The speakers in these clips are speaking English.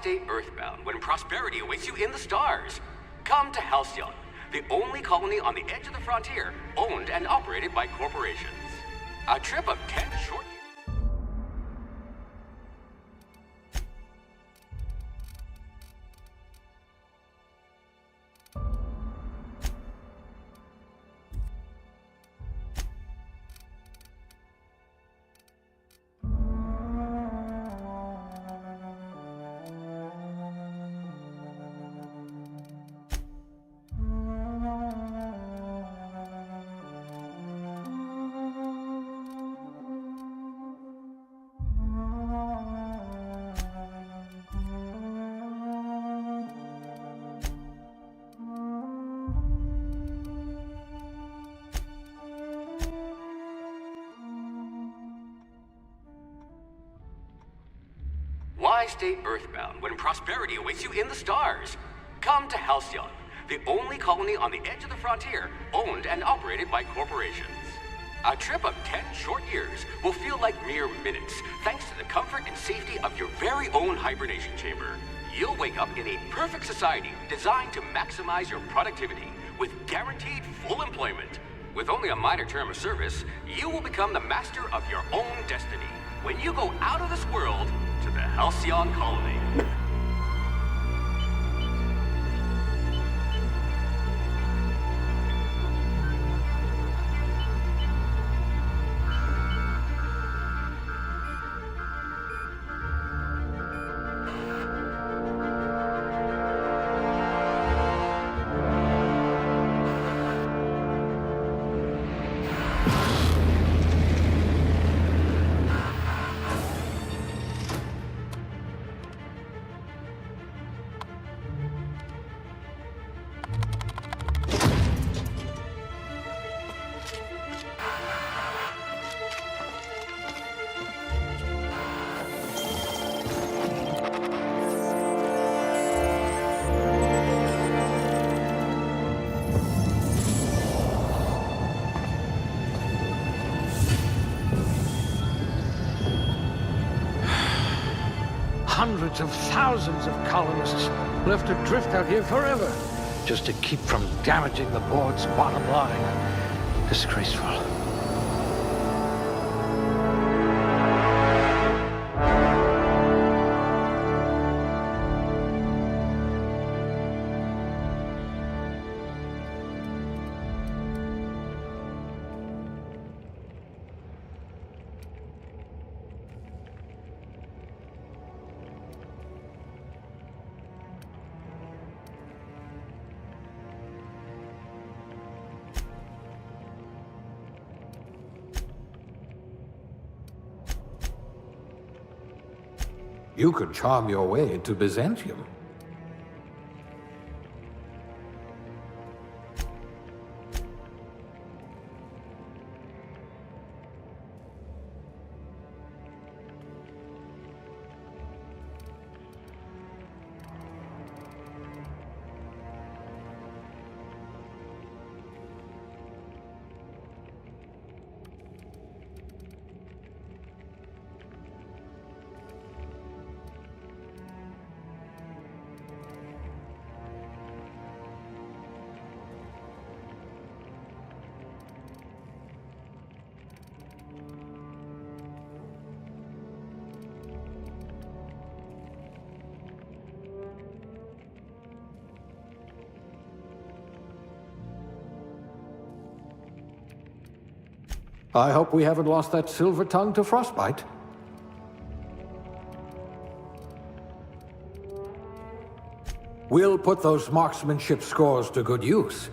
stay earthbound when prosperity awaits you in the stars? Come to Halcyon, the only colony on the edge of the frontier, owned and operated by corporations. A trip of 10 short... Why stay earthbound when prosperity awaits you in the stars? Come to Halcyon, the only colony on the edge of the frontier, owned and operated by corporations. A trip of 10 short years will feel like mere minutes, thanks to the comfort and safety of your very own hibernation chamber. You'll wake up in a perfect society designed to maximize your productivity with guaranteed full employment. With only a minor term of service, you will become the master of your own destiny when you go out of this world to the Halcyon colony. Hundreds of thousands of colonists left adrift out here forever, just to keep from damaging the board's bottom line. Disgraceful. You could charm your way into Byzantium. I hope we haven't lost that silver tongue to frostbite. We'll put those marksmanship scores to good use.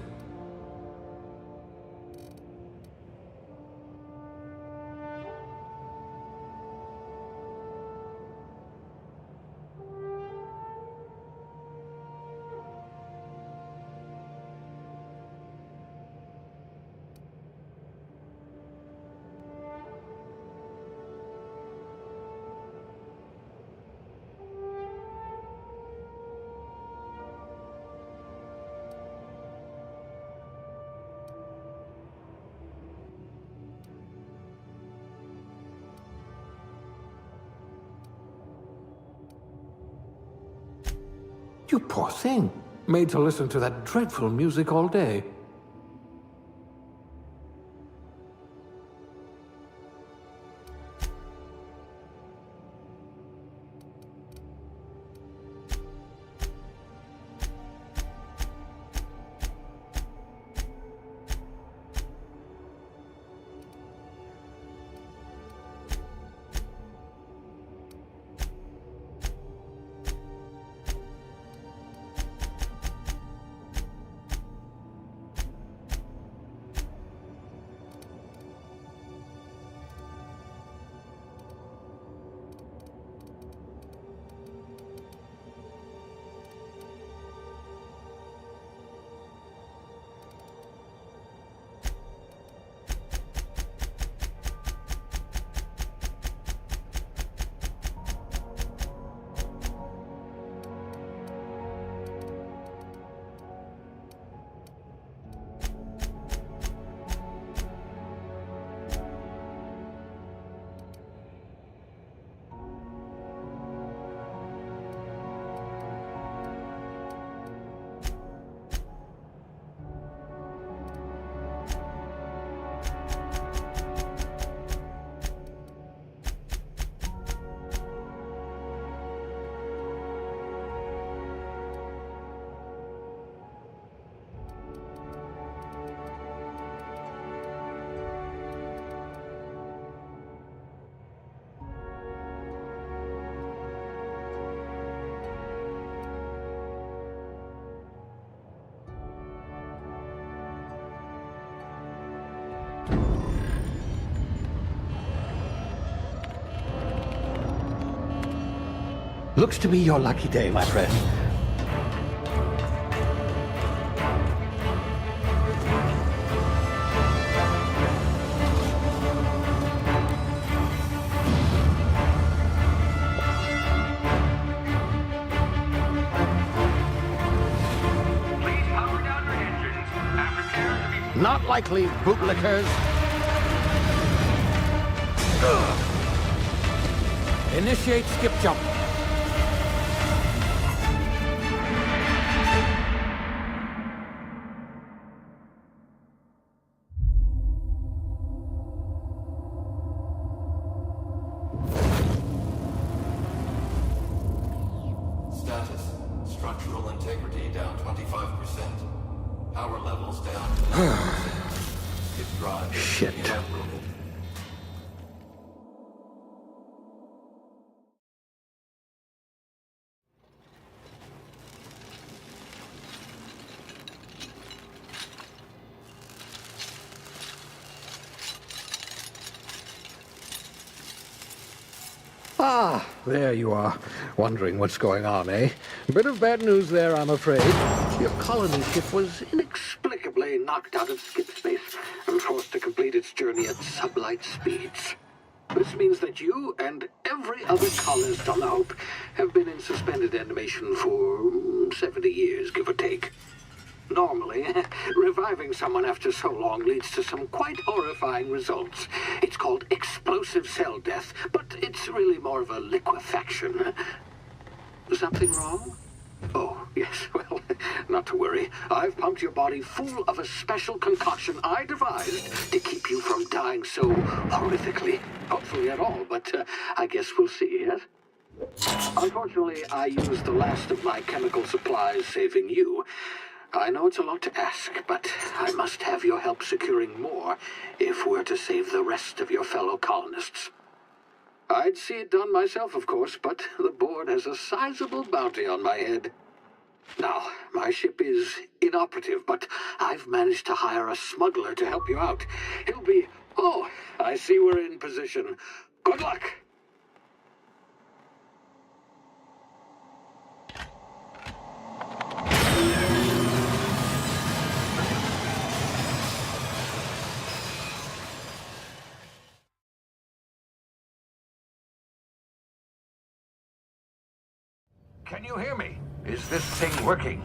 You poor thing. Made to listen to that dreadful music all day. Looks to be your lucky day, my friend. Please power down your engines and prepare to be... Not likely, bootlickers. Initiate skip jump. Status. Structural integrity down 25%. Power levels down to 90%. If drive is Shit. evaporated. Ah, there you are. Wondering what's going on, eh? Bit of bad news there, I'm afraid. Your colony ship was inexplicably knocked out of skip space and forced to complete its journey at sublight speeds. This means that you and every other colonist on the Hope have been in suspended animation for 70 years, give or take. Normally, reviving someone after so long leads to some quite horrifying results. It's called explosive cell death, but it's really more of a liquefaction. Something wrong? Oh, yes, well, not to worry. I've pumped your body full of a special concoction I devised to keep you from dying so horrifically. Hopefully at all, but I guess we'll see, yes? Unfortunately, I used the last of my chemical supplies saving you. I know it's a lot to ask, but I must have your help securing more if we're to save the rest of your fellow colonists. I'd see it done myself, of course, but the board has a sizable bounty on my head. Now, my ship is inoperative, but I've managed to hire a smuggler to help you out. He'll be... Oh, I see we're in position. Good luck! Can you hear me? Is this thing working?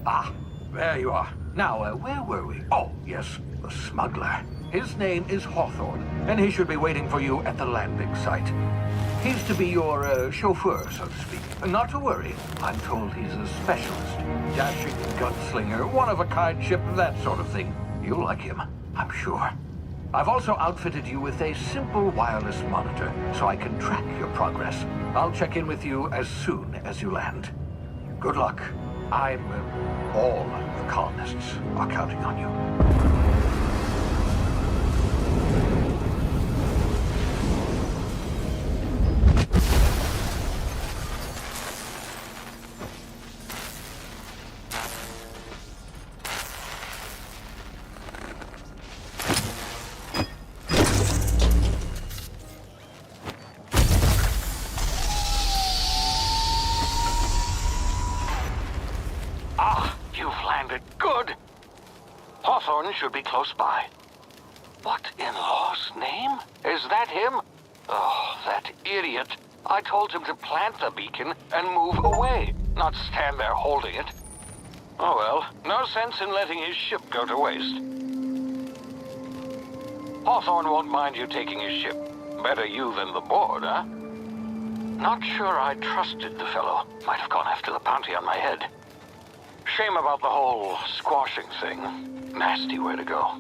Ah, There you are. Now, where were we? Oh, yes, the smuggler. His name is Hawthorne, and he should be waiting for you at the landing site. He's to be your chauffeur, so to speak. Not to worry. I'm told he's a specialist. Dashing gunslinger, one-of-a-kind ship, that sort of thing. You'll like him, I'm sure. I've also outfitted you with a simple wireless monitor, so I can track your progress. I'll check in with you as soon as you land. Good luck. All the colonists are counting on you. Should be close by. What in law's name? Is that him? Oh, that idiot. I told him to plant the beacon and move away, not stand there holding it. Oh well, no sense in letting his ship go to waste. Hawthorne won't mind you taking his ship. Better you than the board, huh? Not sure I trusted the fellow. Might have gone after the bounty on my head. Shame about the whole squashing thing. Nasty way to go.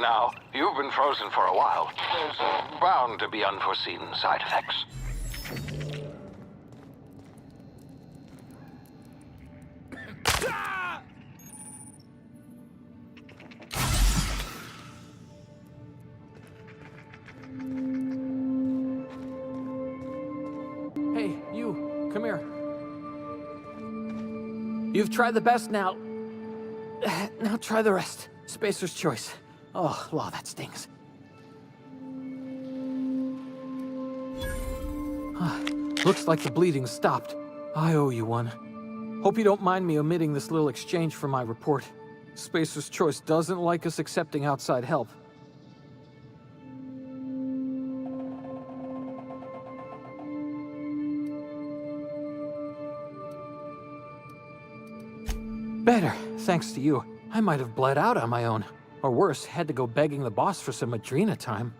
Now, you've been frozen for a while. There's bound to be unforeseen side effects. Hey, you, come here. You've tried the best now. Now try the rest. Spacer's choice. Oh, wow, that stings. Looks like the bleeding stopped. I owe you one. Hope you don't mind me omitting this little exchange from my report. Spacer's Choice doesn't like us accepting outside help. Better, thanks to you. I might have bled out on my own. Or worse, had to go begging the boss for some Adrena time.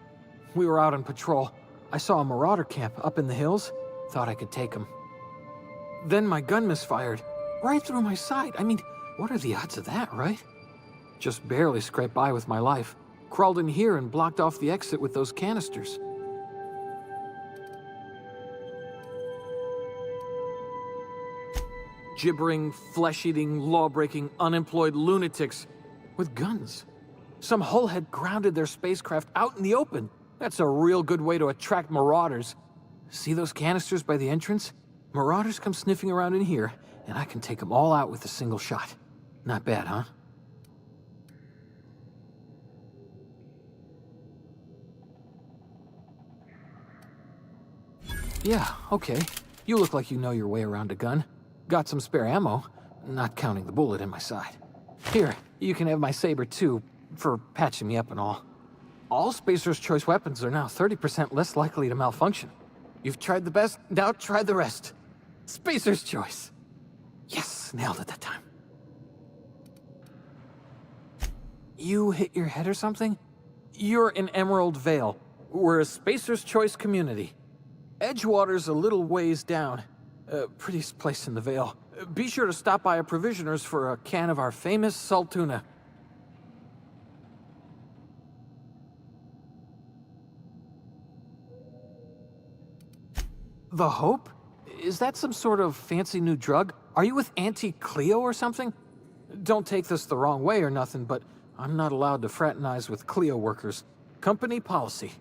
We were out on patrol. I saw a marauder camp up in the hills. Thought I could take him. Then my gun misfired. Right through my side. I mean, what are the odds of that, right? Just barely scraped by with my life. Crawled in here and blocked off the exit with those canisters. Gibbering, flesh-eating, law-breaking, unemployed lunatics with guns. Some hullhead grounded their spacecraft out in the open. That's a real good way to attract marauders. See those canisters by the entrance? Marauders come sniffing around in here, and I can take them all out with a single shot. Not bad, huh? Yeah, okay. You look like you know your way around a gun. Got some spare ammo, not counting the bullet in my side. Here, you can have my saber too, for patching me up and all. All Spacer's Choice weapons are now 30% less likely to malfunction. You've tried the best, now try the rest. Spacer's Choice. Yes, nailed it that time. You hit your head or something? You're in Emerald Vale. We're a Spacer's Choice community. Edgewater's a little ways down. Prettiest place in the Vale. Be sure to stop by a provisioner's for a can of our famous salt tuna. The Hope? Is that some sort of fancy new drug? Are you with Auntie Cleo or something? Don't take this the wrong way or nothing, but I'm not allowed to fraternize with Cleo workers. Company policy.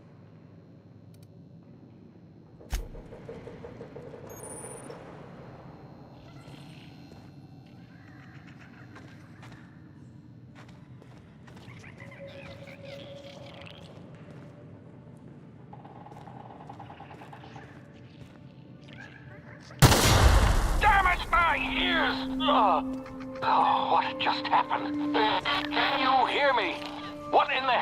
Oh, what just happened? Can you hear me? What in the...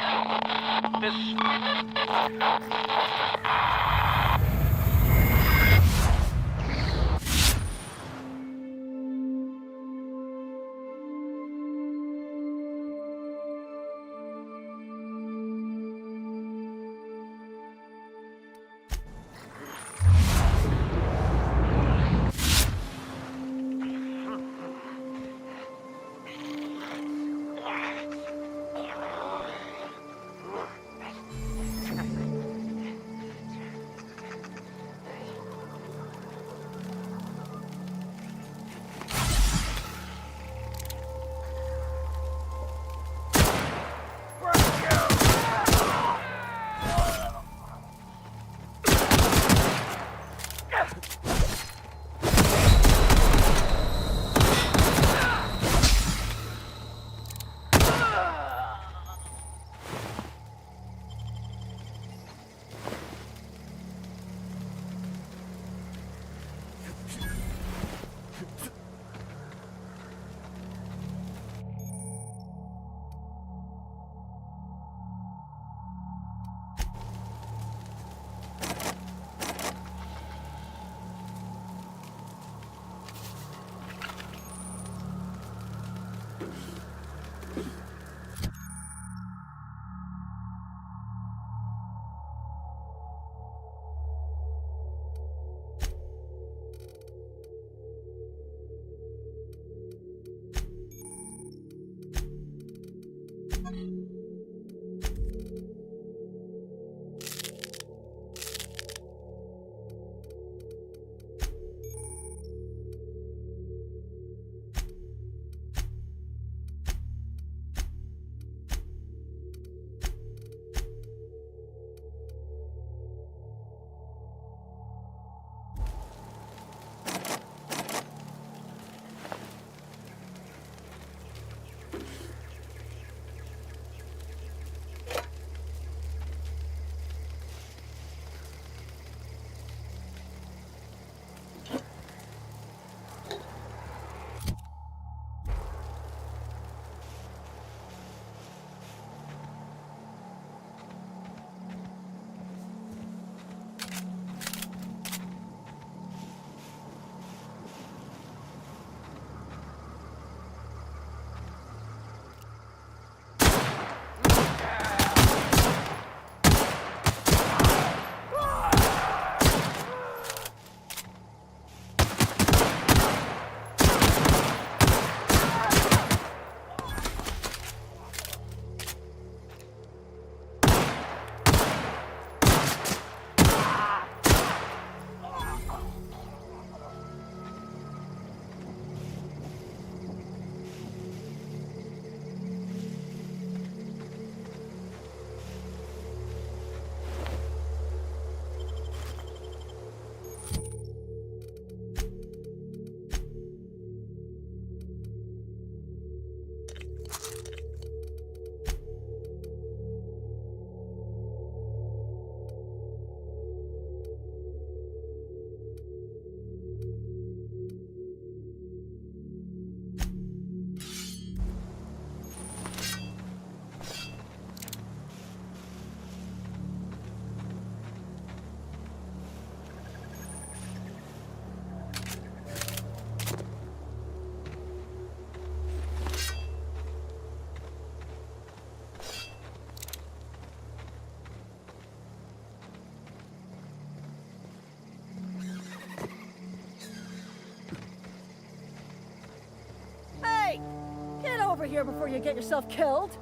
of here before you get yourself killed.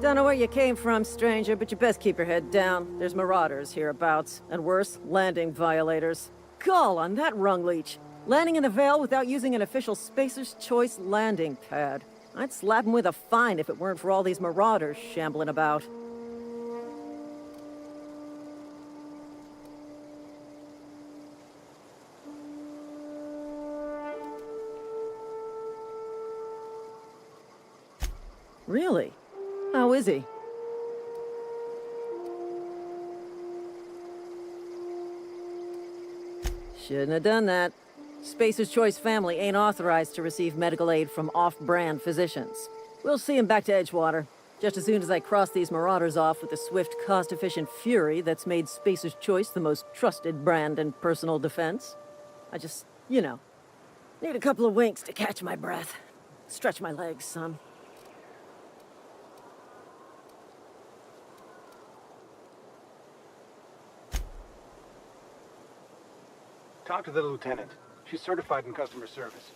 Don't know where you came from, stranger, but you best keep your head down. There's marauders hereabouts, and worse, landing violators. Gall on that rung leech. Landing in the Vale without using an official Spacer's Choice landing pad. I'd slap him with a fine if it weren't for all these marauders shambling about. Really? How is he? Shouldn't have done that. Spacer's Choice family ain't authorized to receive medical aid from off-brand physicians. We'll see him back to Edgewater, just as soon as I cross these marauders off with the swift, cost-efficient fury that's made Spacer's Choice the most trusted brand in personal defense. I just, need a couple of winks to catch my breath. Stretch my legs, son. Talk to the lieutenant. She's certified in customer service.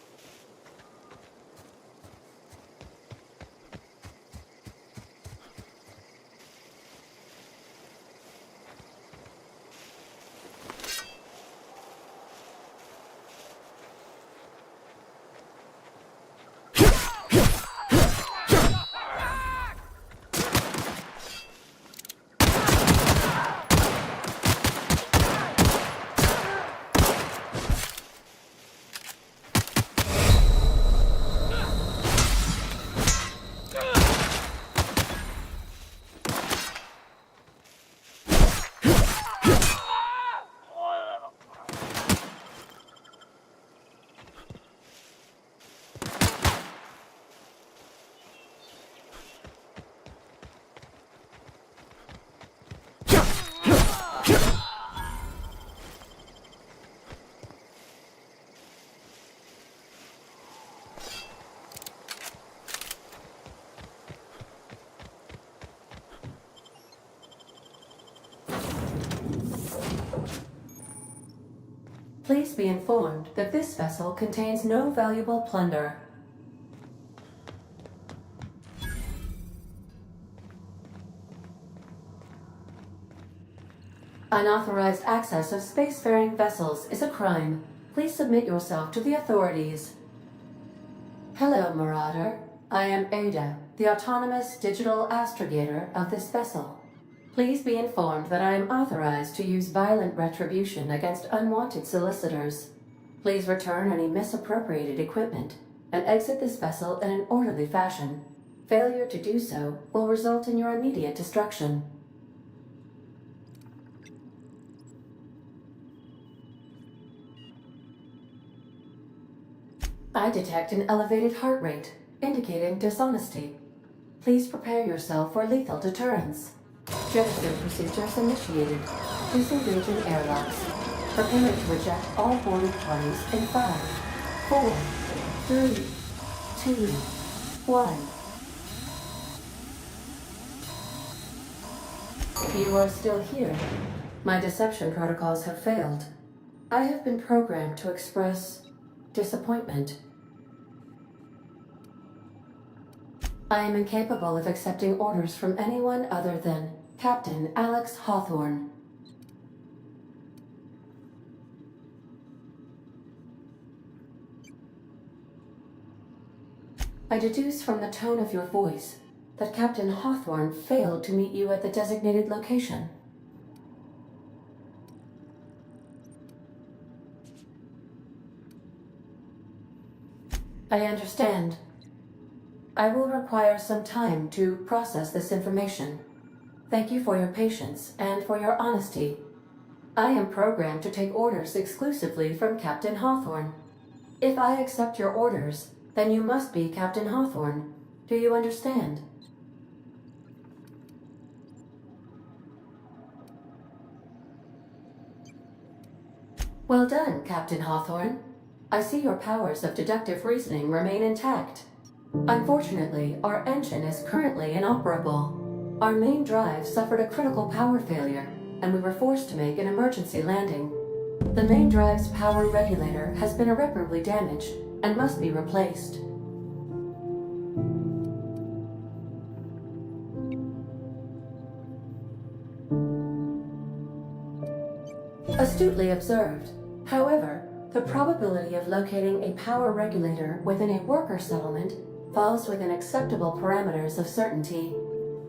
Please be informed that this vessel contains no valuable plunder. Unauthorized access of spacefaring vessels is a crime. Please submit yourself to the authorities. Hello, Marauder. I am Ada, the autonomous digital astrogator of this vessel. Please be informed that I am authorized to use violent retribution against unwanted solicitors. Please return any misappropriated equipment and exit this vessel in an orderly fashion. Failure to do so will result in your immediate destruction. I detect an elevated heart rate, indicating dishonesty. Please prepare yourself for lethal deterrence. Jettison procedures initiated. Disengage in airlocks. Preparing to eject all boarded parties in 5, 4, 3, 2, 1. You are still here. My deception protocols have failed. I have been programmed to express disappointment. I am incapable of accepting orders from anyone other than Captain Alex Hawthorne. I deduce from the tone of your voice that Captain Hawthorne failed to meet you at the designated location. I understand. I will require some time to process this information. Thank you for your patience and for your honesty. I am programmed to take orders exclusively from Captain Hawthorne. If I accept your orders, then you must be Captain Hawthorne. Do you understand? Well done, Captain Hawthorne. I see your powers of deductive reasoning remain intact. Unfortunately, our engine is currently inoperable. Our main drive suffered a critical power failure, and we were forced to make an emergency landing. The main drive's power regulator has been irreparably damaged and must be replaced. Astutely observed. However, the probability of locating a power regulator within a worker settlement falls within acceptable parameters of certainty.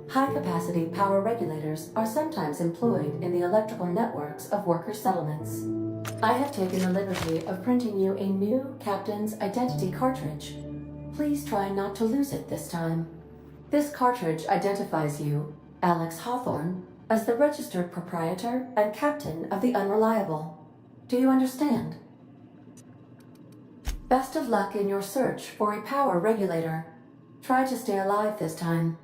High-capacity power regulators are sometimes employed in the electrical networks of worker settlements. I have taken the liberty of printing you a new Captain's Identity cartridge. Please try not to lose it this time. This cartridge identifies you, Alex Hawthorne, as the registered proprietor and captain of the Unreliable. Do you understand? Best of luck in your search for a power regulator. Try to stay alive this time.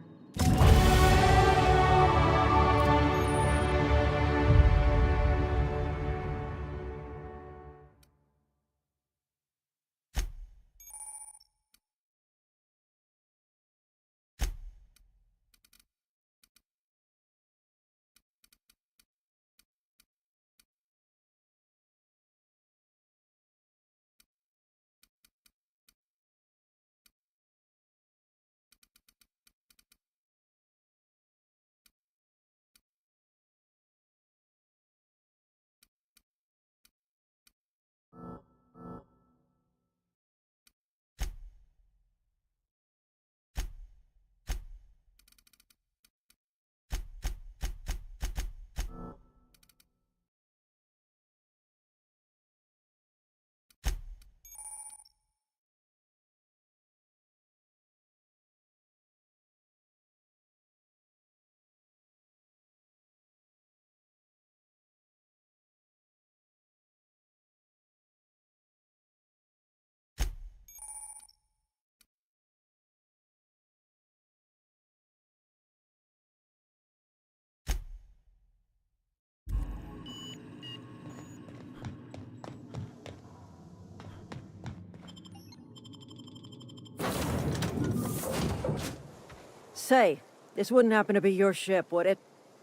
Say, this wouldn't happen to be your ship, would it?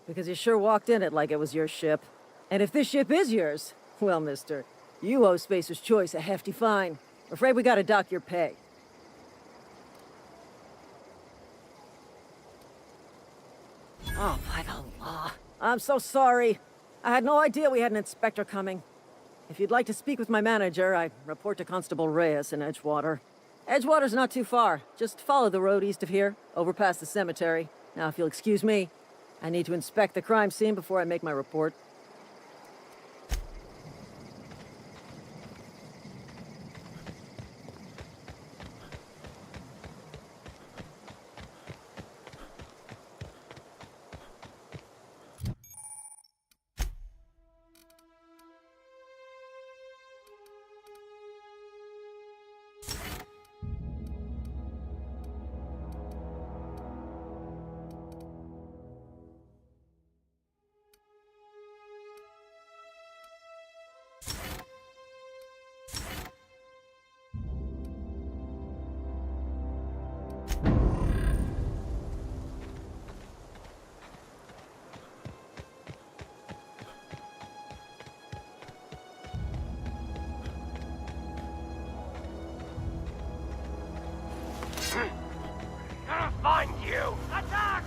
Because you sure walked in it like it was your ship. And if this ship is yours, well, mister, you owe Spacer's Choice a hefty fine. Afraid we gotta dock your pay. Oh, by the law. I'm so sorry. I had no idea we had an inspector coming. If you'd like to speak with my manager, I'd report to Constable Reyes in Edgewater. Edgewater's not too far. Just follow the road east of here, over past the cemetery. Now, if you'll excuse me, I need to inspect the crime scene before I make my report. Find you! Attack!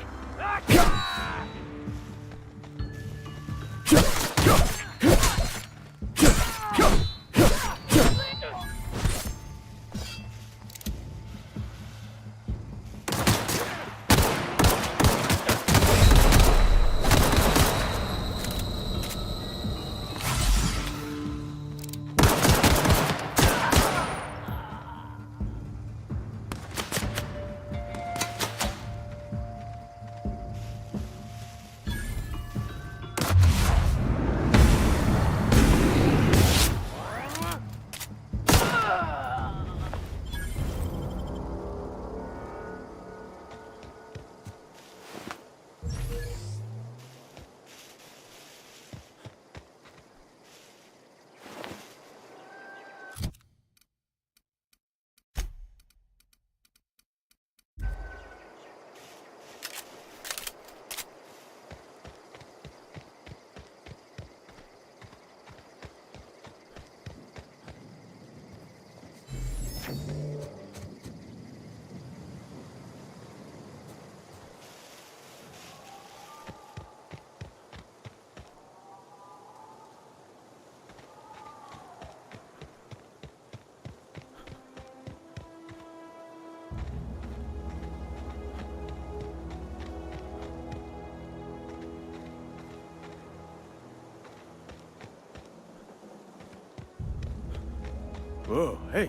Whoa, hey,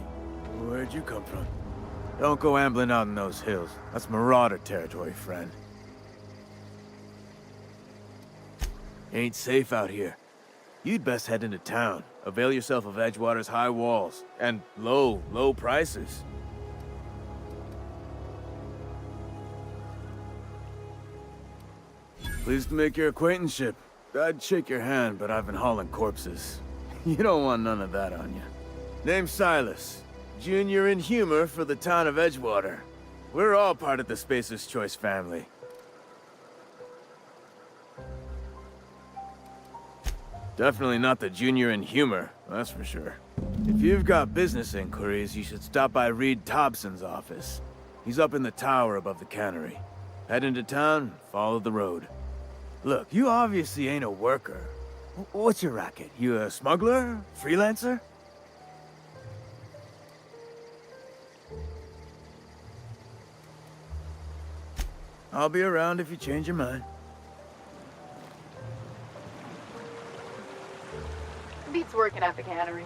where'd you come from? Don't go ambling out in those hills. That's marauder territory, friend. Ain't safe out here. You'd best head into town. Avail yourself of Edgewater's high walls and low prices. Pleased to make your acquaintanceship. I'd shake your hand, but I've been hauling corpses. You don't want none of that on you. Name's Silas. Junior in humor for the town of Edgewater. We're all part of the Spacer's Choice family. Definitely not the junior in humor, that's for sure. If you've got business inquiries, you should stop by Reed Thompson's office. He's up in the tower above the cannery. Head into town, follow the road. Look, you obviously ain't a worker. What's your racket? You a smuggler? Freelancer? I'll be around if you change your mind. Beats working at the cannery.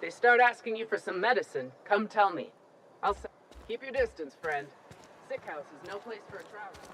They start asking you for some medicine, come tell me. Keep your distance, friend. Sick house is no place for a traveler.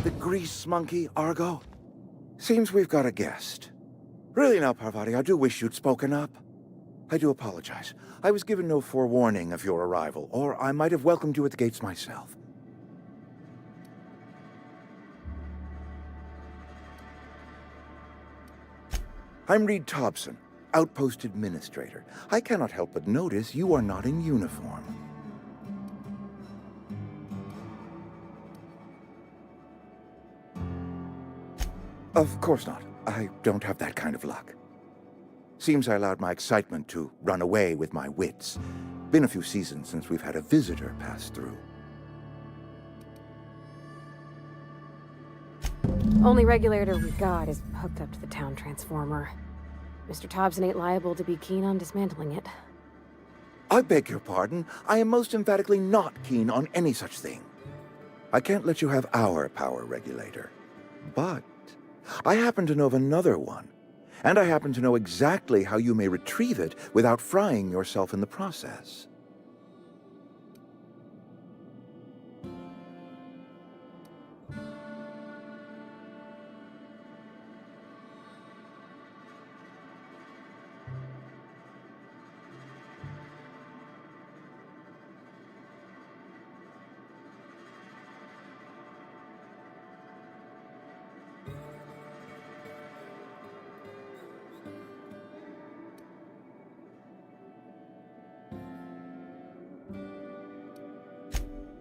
The grease monkey, Argo? Seems we've got a guest. Really now, Parvati, I do wish you'd spoken up. I do apologize. I was given no forewarning of your arrival, or I might have welcomed you at the gates myself. I'm Reed Thompson, Outpost Administrator. I cannot help but notice you are not in uniform. Of course not. I don't have that kind of luck. Seems I allowed my excitement to run away with my wits. Been a few seasons since we've had a visitor pass through. Only regulator we got is hooked up to the town transformer. Mr. Thompson ain't liable to be keen on dismantling it. I beg your pardon. I am most emphatically not keen on any such thing. I can't let you have our power regulator. But I happen to know of another one. And I happen to know exactly how you may retrieve it without frying yourself in the process.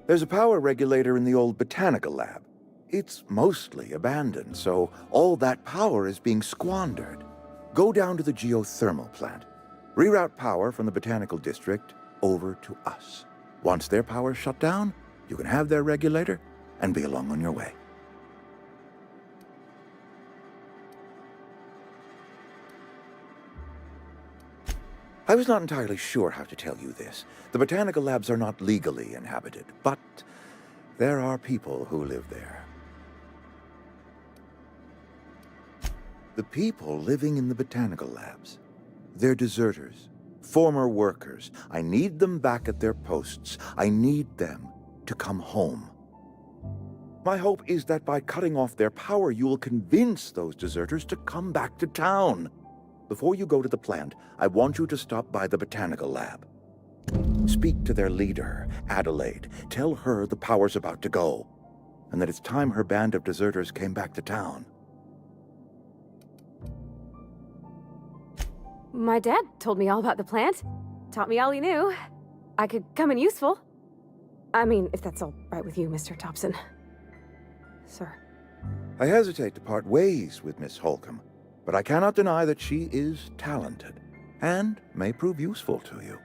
There's a power regulator in the old botanical lab. It's mostly abandoned, so all that power is being squandered. Go down to the geothermal plant. Reroute power from the botanical district over to us. Once their power's shut down, you can have their regulator and be along on your way. I was not entirely sure how to tell you this. The botanical labs are not legally inhabited, but there are people who live there. The people living in the botanical labs, they're deserters, former workers. I need them back at their posts. I need them to come home. My hope is that by cutting off their power, you will convince those deserters to come back to town. Before you go to the plant, I want you to stop by the botanical lab. Speak to their leader, Adelaide. Tell her the power's about to go, and that it's time her band of deserters came back to town. My dad told me all about the plant. Taught me all he knew. I could come in useful. I mean, if that's all right with you, Mr. Thompson. Sir. I hesitate to part ways with Miss Holcomb, but I cannot deny that she is talented and may prove useful to you.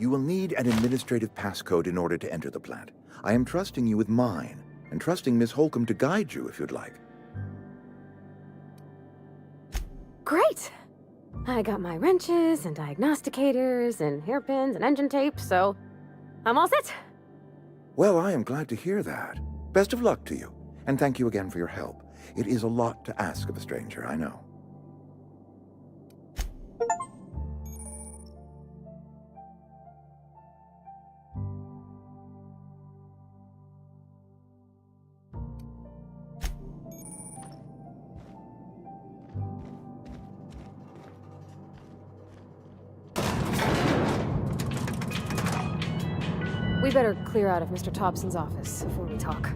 You will need an administrative passcode in order to enter the plant. I am trusting you with mine, and trusting Miss Holcomb to guide you if you'd like. Great! I got my wrenches and diagnosticators and hairpins and engine tape, so I'm all set. Well, I am glad to hear that. Best of luck to you, and thank you again for your help. It is a lot to ask of a stranger, I know. We better clear out of Mr. Thompson's office before we talk.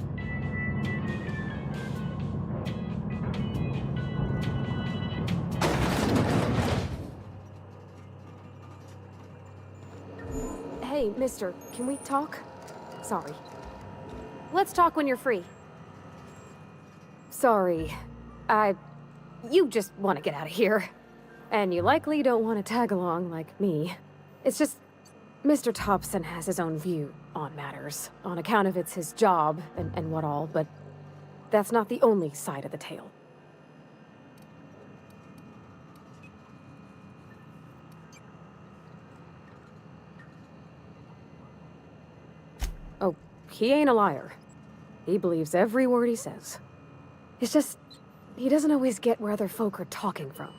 Hey, mister, can we talk? Sorry. Let's talk when you're free. Sorry. You just want to get out of here. And you likely don't want to tag along like me. It's just, Mr. Thompson has his own view on matters, on account of it's his job and what all, but that's not the only side of the tale. Oh, he ain't a liar. He believes every word he says. It's just, he doesn't always get where other folk are talking from.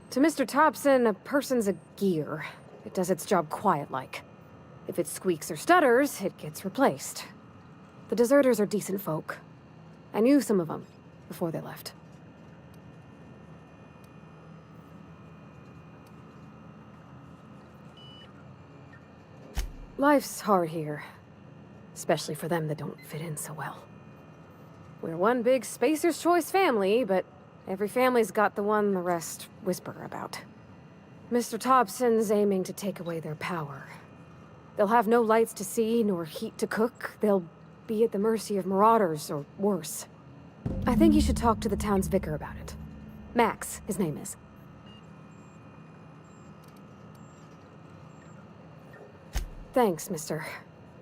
To Mr. Thompson, a person's a gear. It does its job quiet-like. If it squeaks or stutters, it gets replaced. The deserters are decent folk. I knew some of them before they left. Life's hard here. Especially for them that don't fit in so well. We're one big Spacer's Choice family, but every family's got the one the rest whisper about. Mr. Thompson's aiming to take away their power. They'll have no lights to see, nor heat to cook. They'll be at the mercy of marauders, or worse. I think you should talk to the town's vicar about it. Max, his name is. Thanks, mister.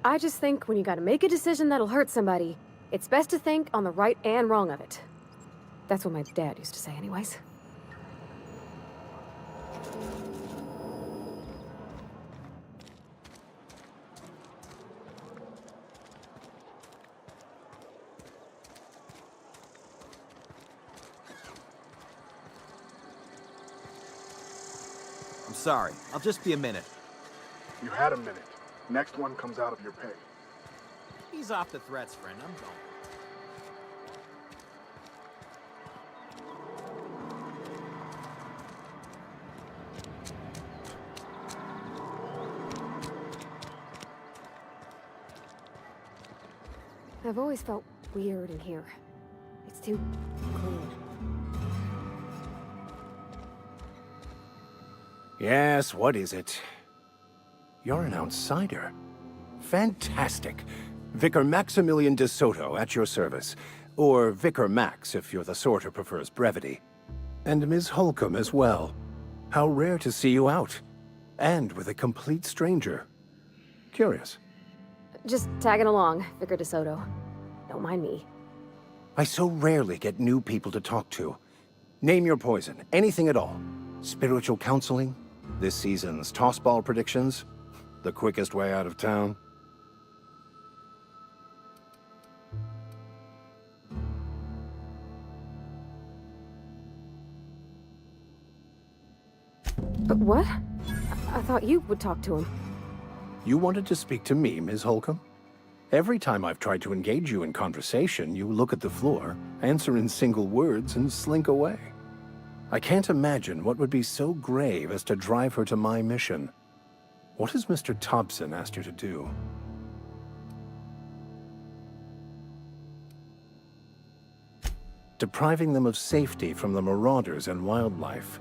I just think when you gotta make a decision that'll hurt somebody, it's best to think on the right and wrong of it. That's what my dad used to say anyways. sorry. I'll just be a minute. You had a minute. Next one comes out of your pay. Ease off the threats, friend. I'm going. I've always felt weird in here. It's too clean. Yes, what is it? You're an outsider. Fantastic. Vicar Maximilian de Soto at your service. Or Vicar Max if you're the sort who prefers brevity. And Ms. Holcomb as well. How rare to see you out. And with a complete stranger. Curious. Just tagging along, Vicar de Soto. Don't mind me. I so rarely get new people to talk to. Name your poison, anything at all. Spiritual counseling? This season's tossball predictions? The quickest way out of town? But what? I thought you would talk to him. You wanted to speak to me, Ms. Holcomb? Every time I've tried to engage you in conversation, you look at the floor, answer in single words, and slink away. I can't imagine what would be so grave as to drive her to my mission. What has Mr. Thompson asked you to do? Depriving them of safety from the marauders and wildlife.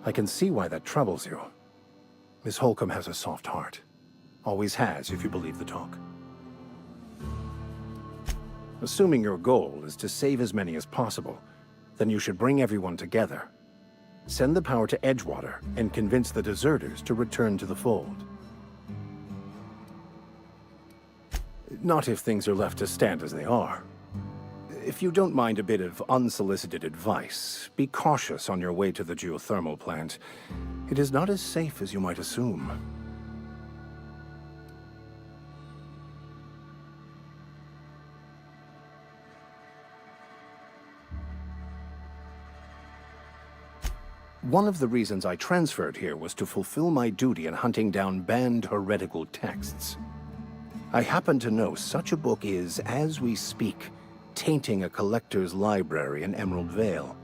I can see why that troubles you. Miss Holcomb has a soft heart. Always has, if you believe the talk. Assuming your goal is to save as many as possible, then you should bring everyone together. Send the power to Edgewater and convince the deserters to return to the fold. Not if things are left to stand as they are. If you don't mind a bit of unsolicited advice, be cautious on your way to the geothermal plant. It is not as safe as you might assume. One of the reasons I transferred here was to fulfill my duty in hunting down banned heretical texts. I happen to know such a book is, as we speak, tainting a collector's library in Emerald Vale.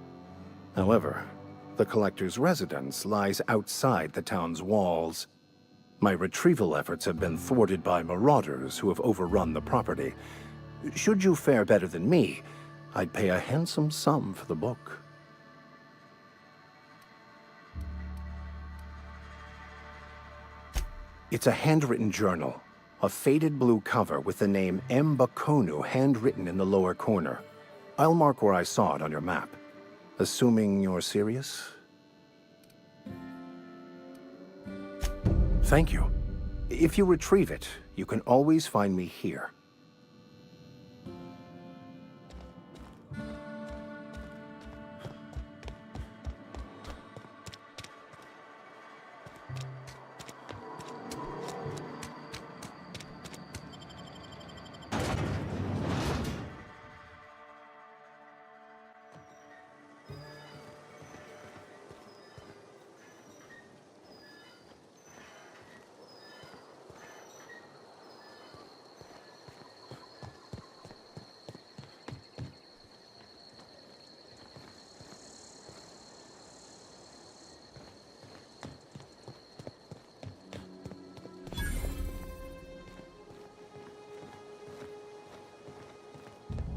However, the collector's residence lies outside the town's walls. My retrieval efforts have been thwarted by marauders who have overrun the property. Should you fare better than me, I'd pay a handsome sum for the book. It's a handwritten journal, a faded blue cover with the name M. Bakonu handwritten in the lower corner. I'll mark where I saw it on your map. Assuming you're serious? Thank you. If you retrieve it, you can always find me here.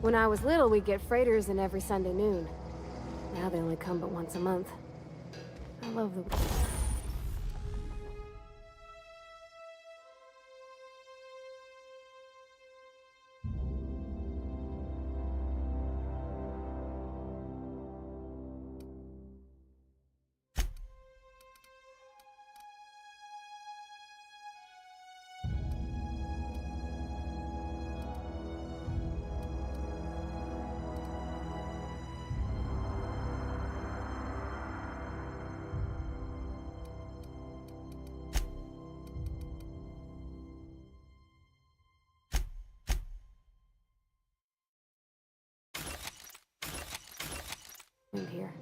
When I was little, we'd get freighters in every Sunday noon. Now they only come but once a month. I love the... in here.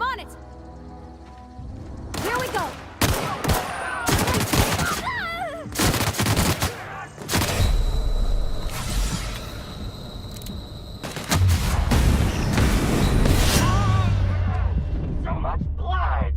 I'm on it! Here we go! So much blood!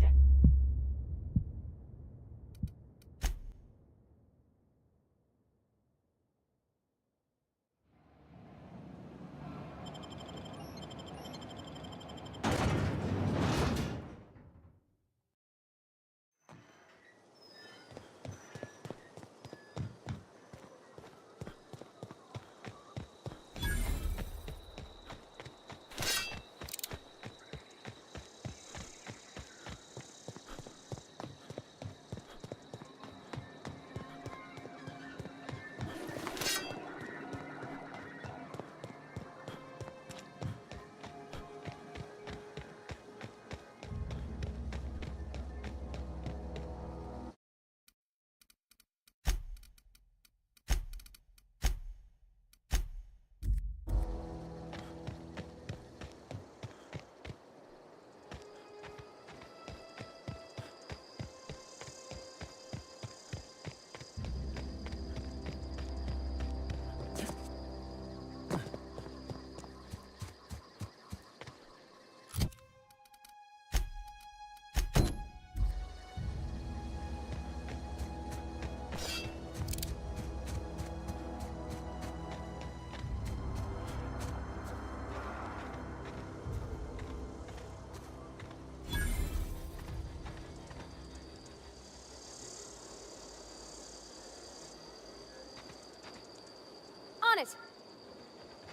On it!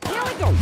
Here we go!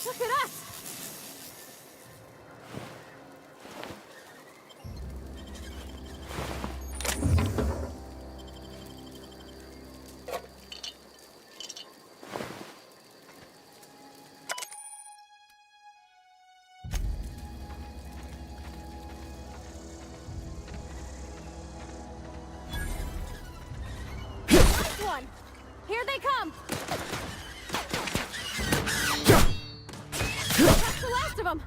Look at us! Last one! Here they come! That's the last of them!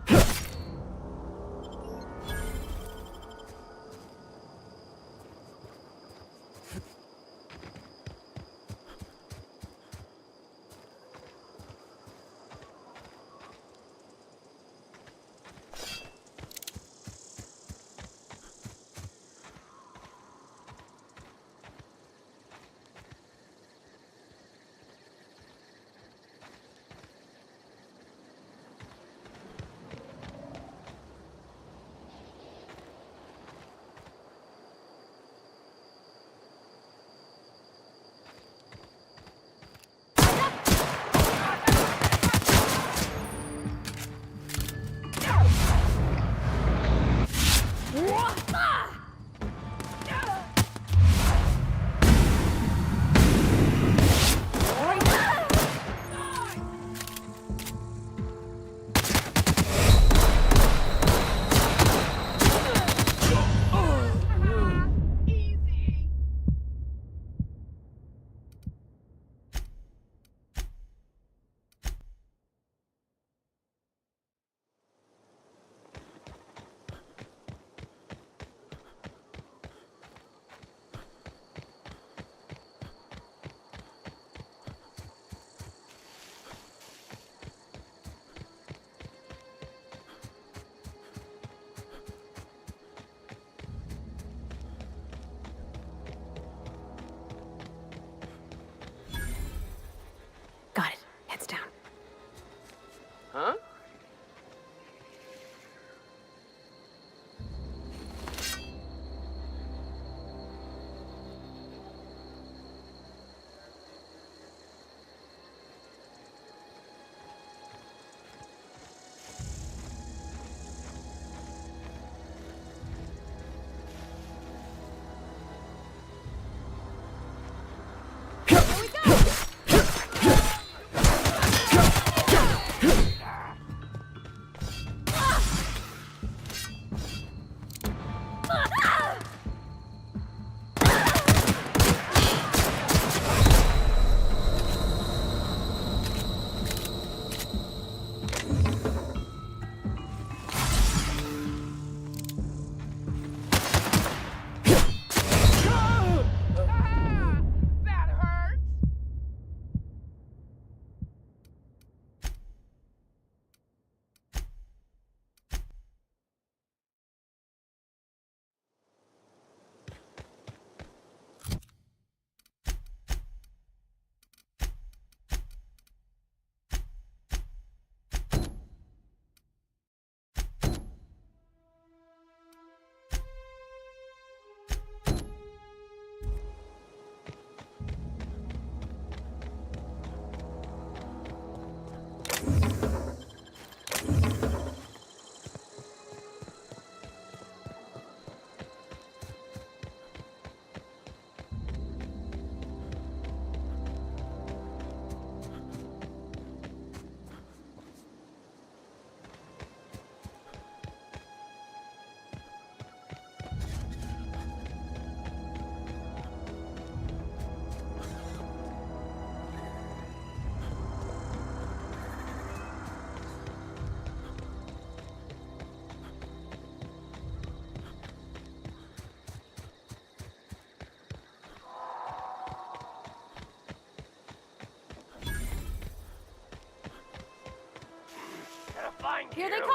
Here they come!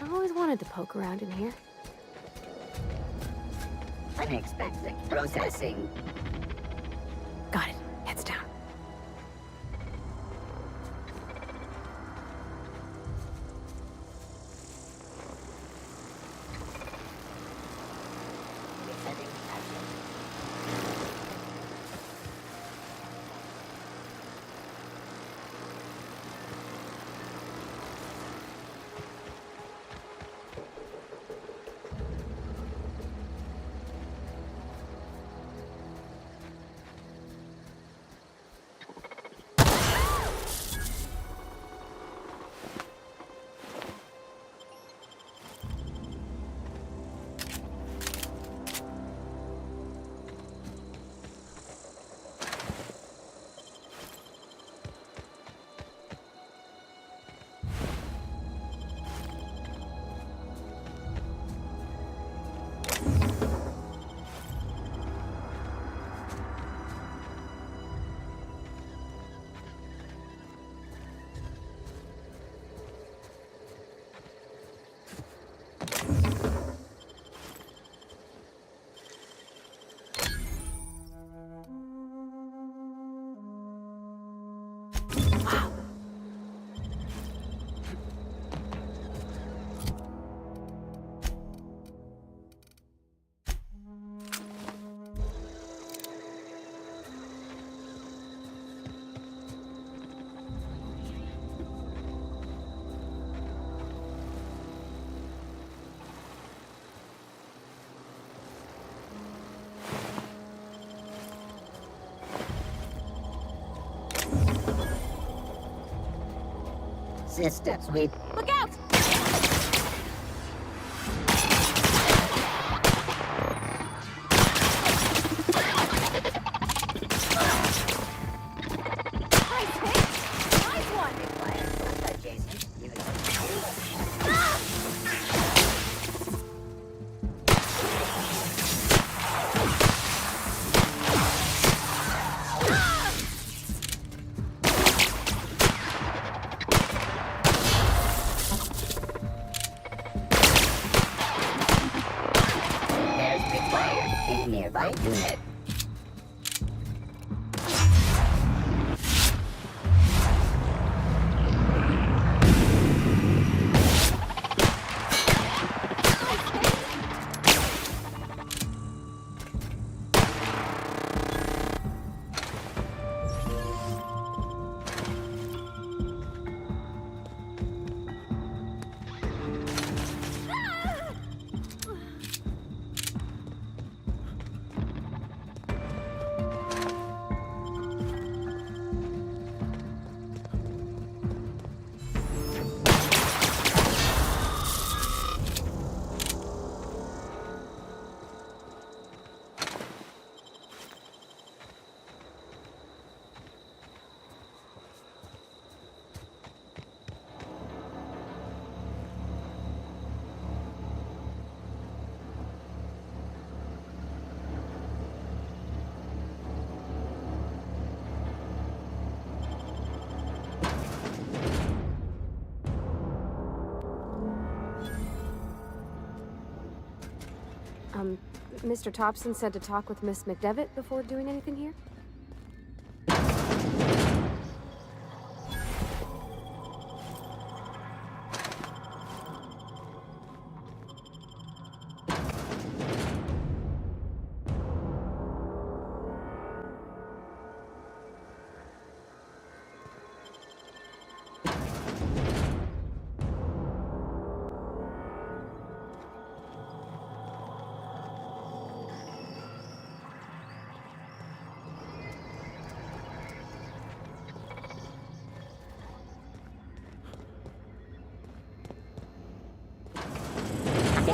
I always wanted to poke around in here. Unexpected processing. Got it. Heads down. System sweep. Look out! Nearby unit. Mr. Thompson said to talk with Miss McDevitt before doing anything here?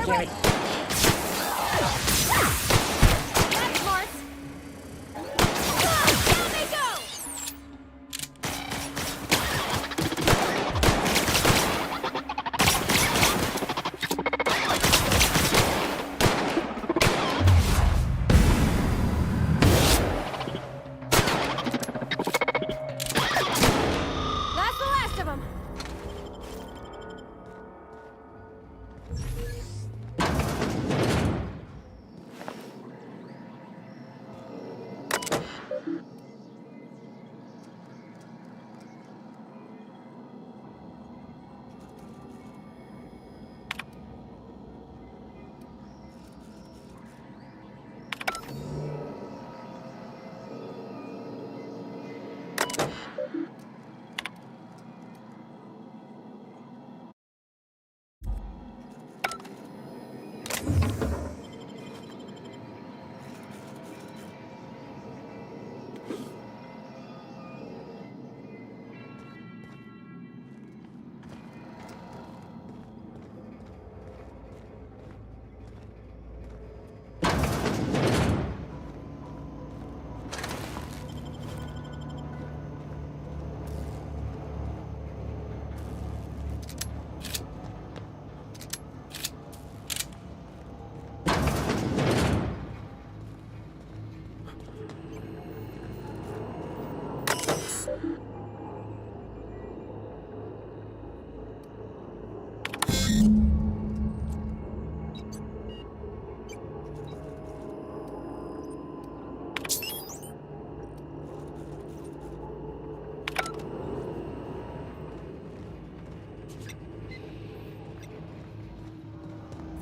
Security. That's the last of them!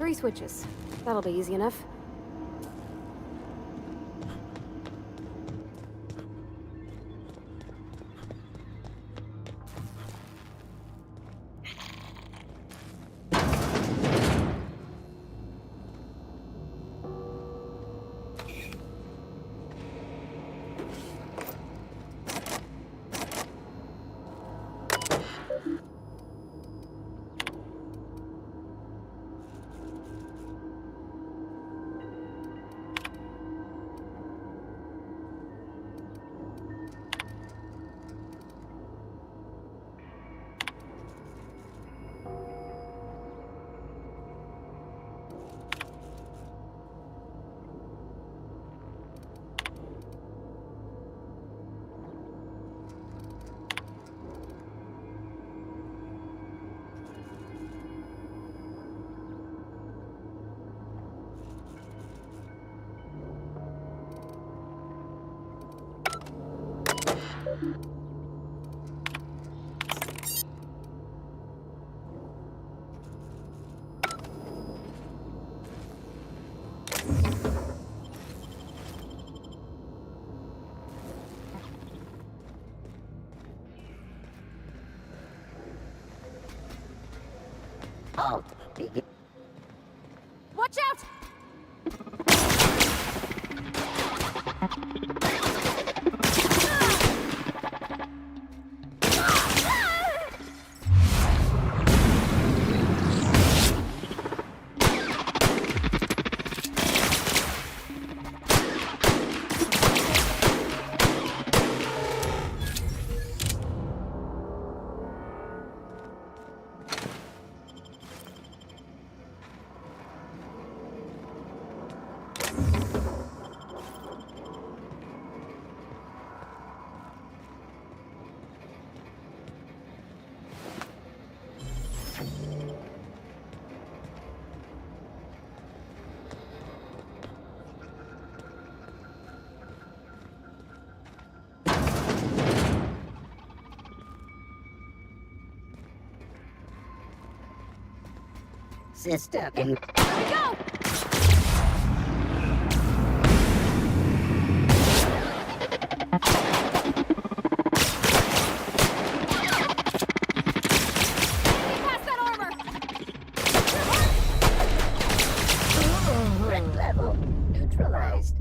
Three switches. That'll be easy enough. Oh, Watch out! sister can... Here we go! Past that armor! Threat level neutralized.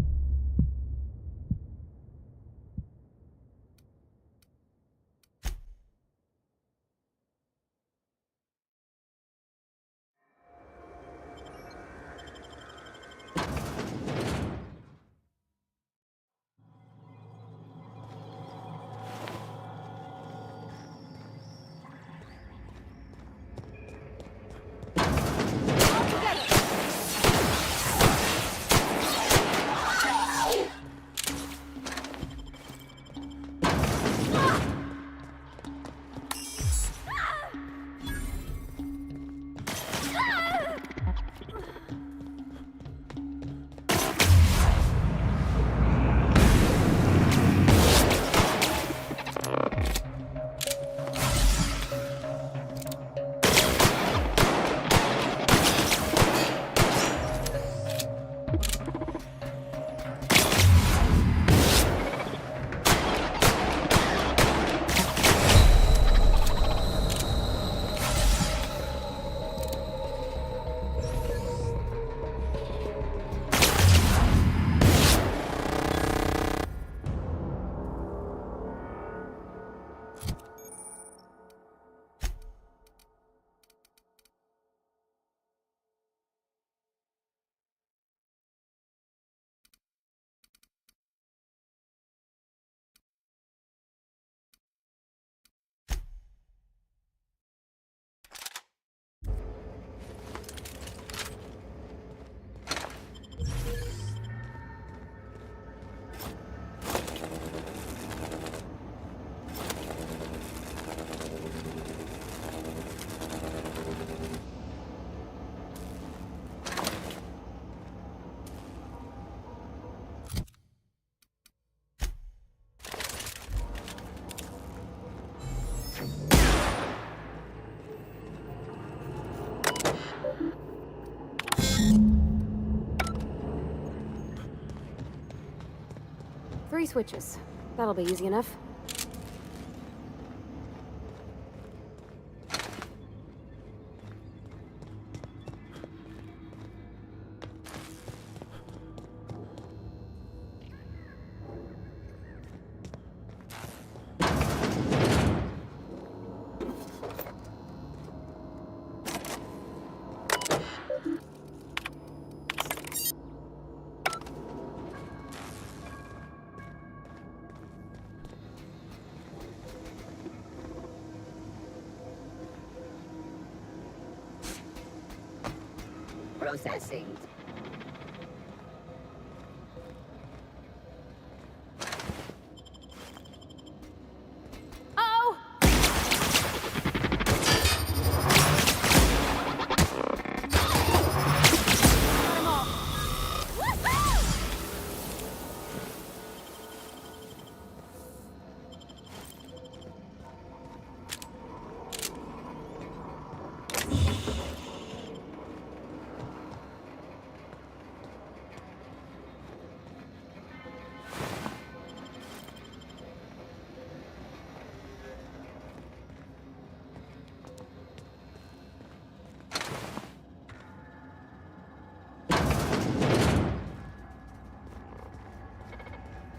Three switches. That'll be easy enough. Processing. Oh! I'm off. Woohoo!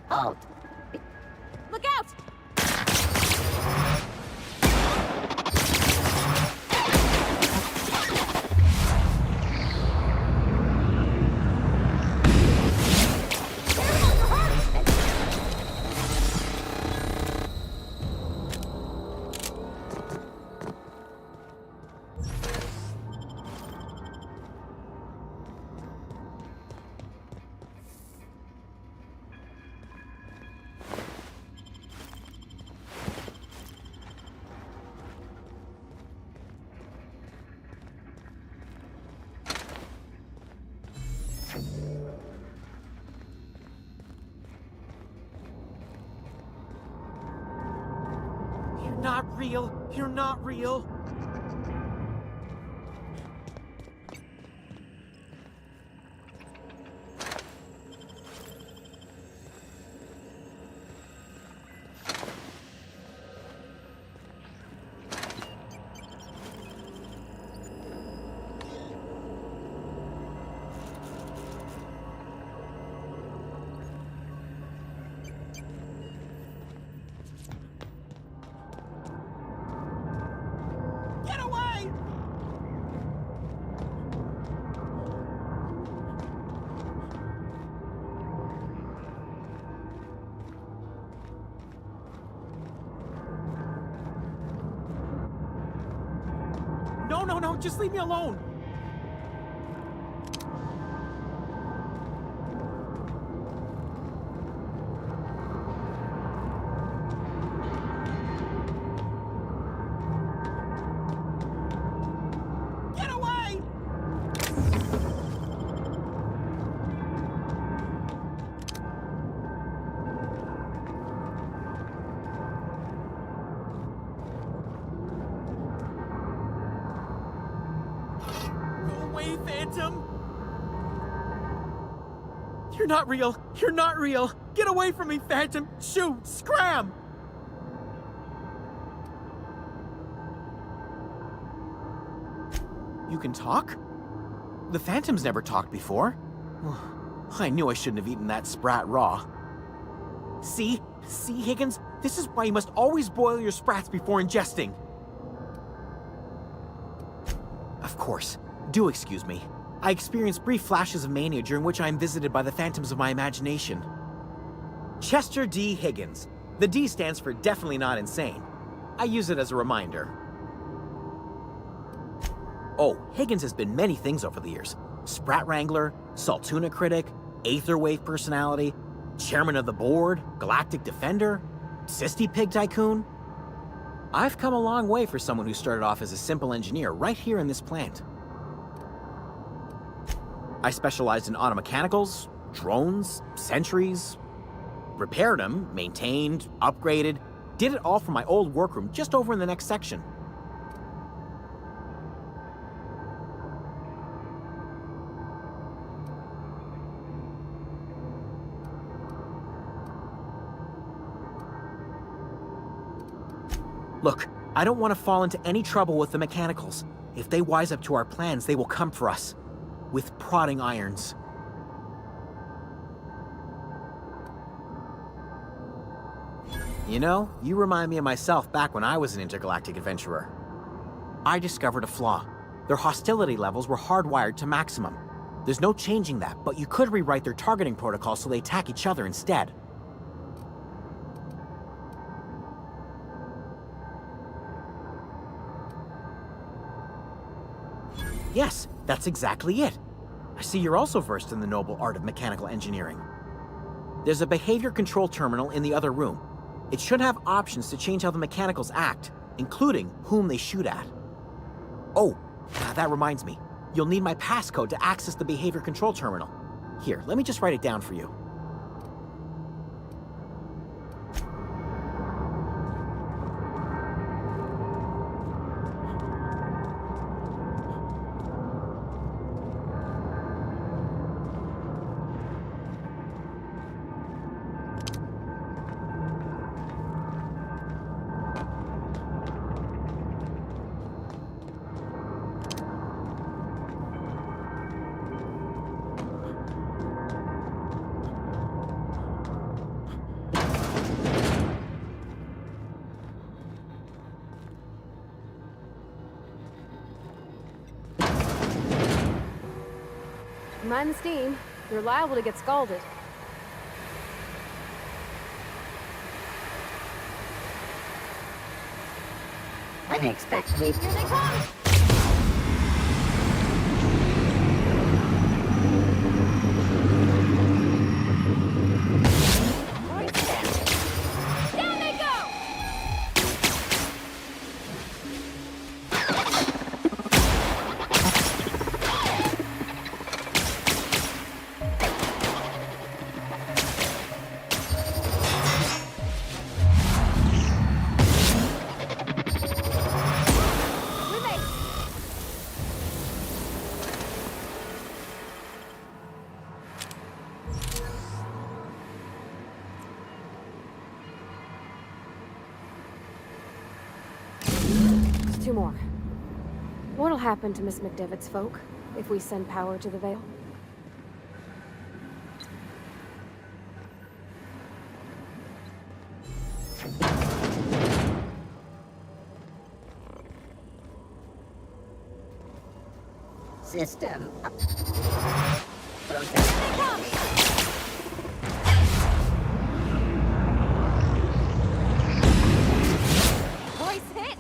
Halt. Look out! You're not real. You're not real. No, just leave me alone. Get away! Phantom! You're not real! You're not real! Get away from me, Phantom! Shoot! Scram! You can talk? The Phantom's never talked before. I knew I shouldn't have eaten that sprat raw. See? See, Higgins? This is why you must always boil your sprats before ingesting. Of course. Do excuse me. I experience brief flashes of mania during which I am visited by the phantoms of my imagination. Chester D. Higgins. The D stands for definitely not insane. I use it as a reminder. Oh, Higgins has been many things over the years. Sprat Wrangler, Saltuna Critic, Aetherwave Personality, Chairman of the Board, Galactic Defender, Sisty Pig Tycoon. I've come a long way for someone who started off as a simple engineer right here in this plant. I specialized in automechanicals, drones, sentries, repaired them, maintained, upgraded, did it all from my old workroom just over in the next section. Look, I don't want to fall into any trouble with the mechanicals. If they wise up to our plans, they will come for us. With prodding irons. You know, you remind me of myself back when I was an intergalactic adventurer. I discovered a flaw. Their hostility levels were hardwired to maximum. There's no changing that, but you could rewrite their targeting protocol so they attack each other instead. Yes, that's exactly it. I see you're also versed in the noble art of mechanical engineering. There's a behavior control terminal in the other room. It should have options to change how the mechanicals act, including whom they shoot at. Oh, that reminds me. You'll need my passcode to access the behavior control terminal. Here, let me just write it down for you. Mind the steam. You're liable to get scalded. Unexpectedly. Here they come! Down they go! Two more. What'll happen to Miss McDevitt's folk if we send power to the Veil? System. Voice hit!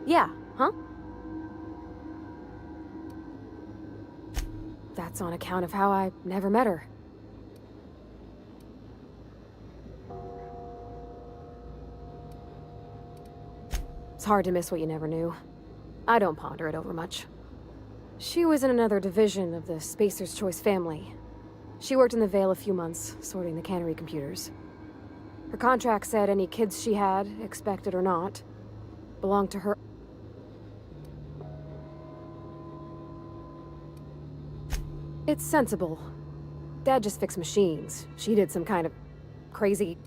Yeah, huh? That's on account of how I never met her. It's hard to miss what you never knew. I don't ponder it over much. She was in another division of the Spacer's Choice family. She worked in the Vale a few months, sorting the cannery computers. Her contract said any kids she had, expected or not, belonged to her. It's sensible. Dad just fixed machines. She did some kind of crazy...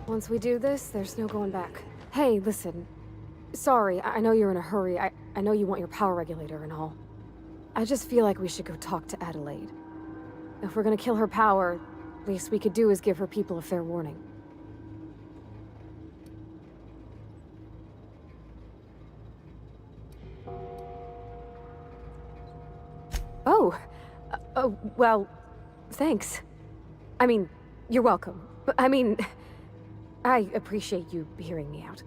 Once we do this, there's no going back. Hey, listen. Sorry, I know you're in a hurry. I know you want your power regulator and all. I just feel like we should go talk to Adelaide. If we're gonna kill her power, least we could do is give her people a fair warning. Oh, well, thanks. I mean, you're welcome. I mean, I appreciate you hearing me out.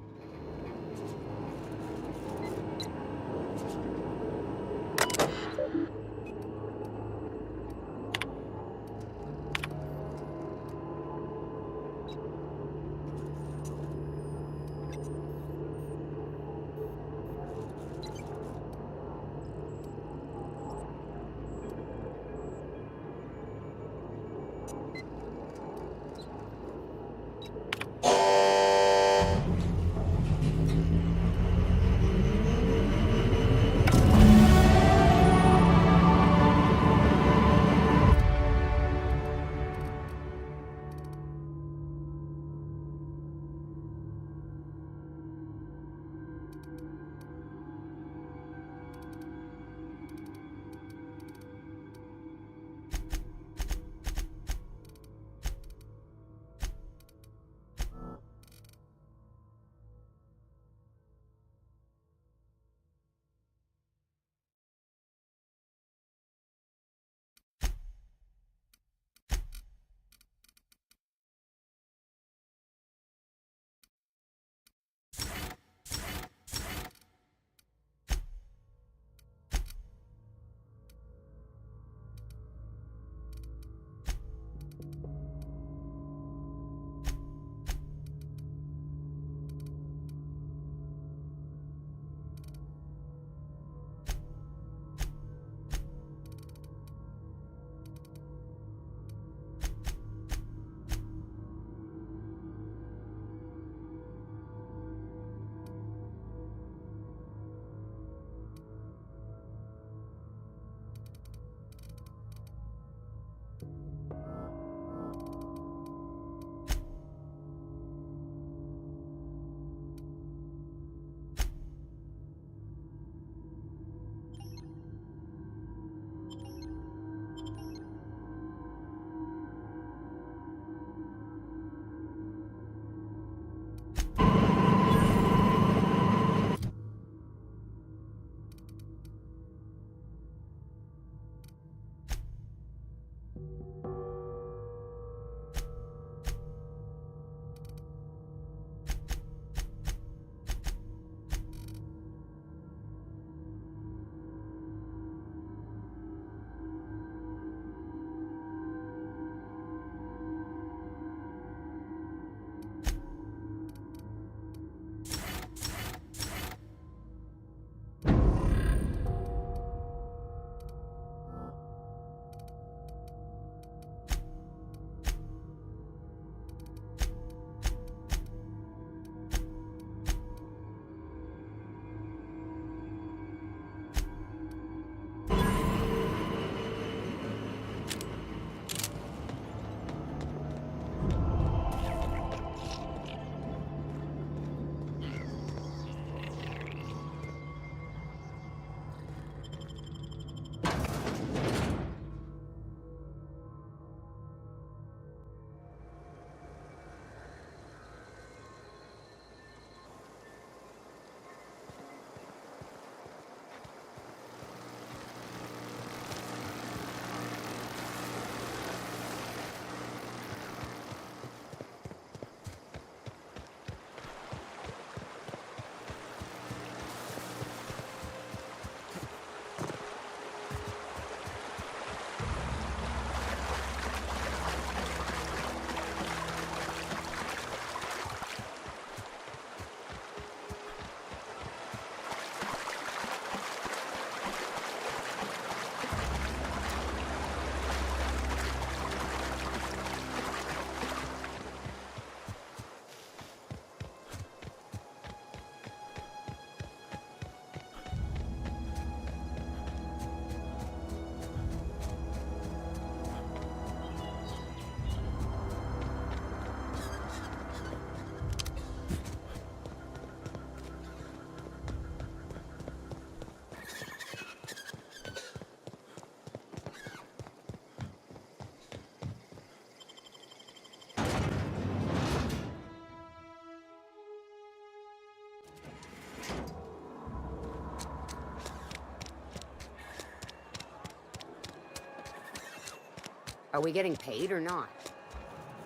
Are we getting paid or not?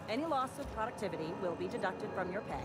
Any loss of productivity will be deducted from your pay.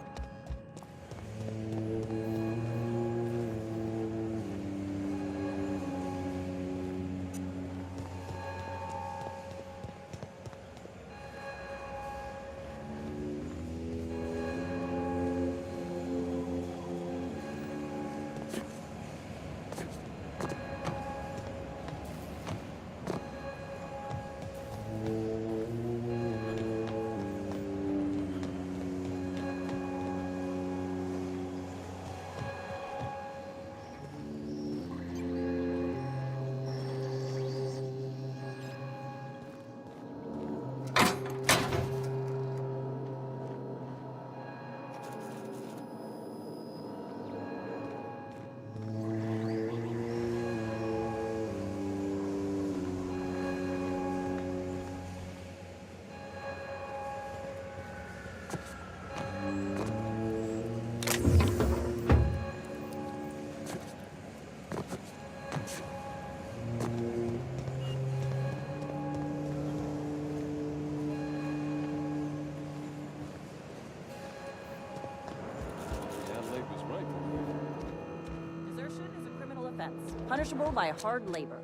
Punishable by hard labor.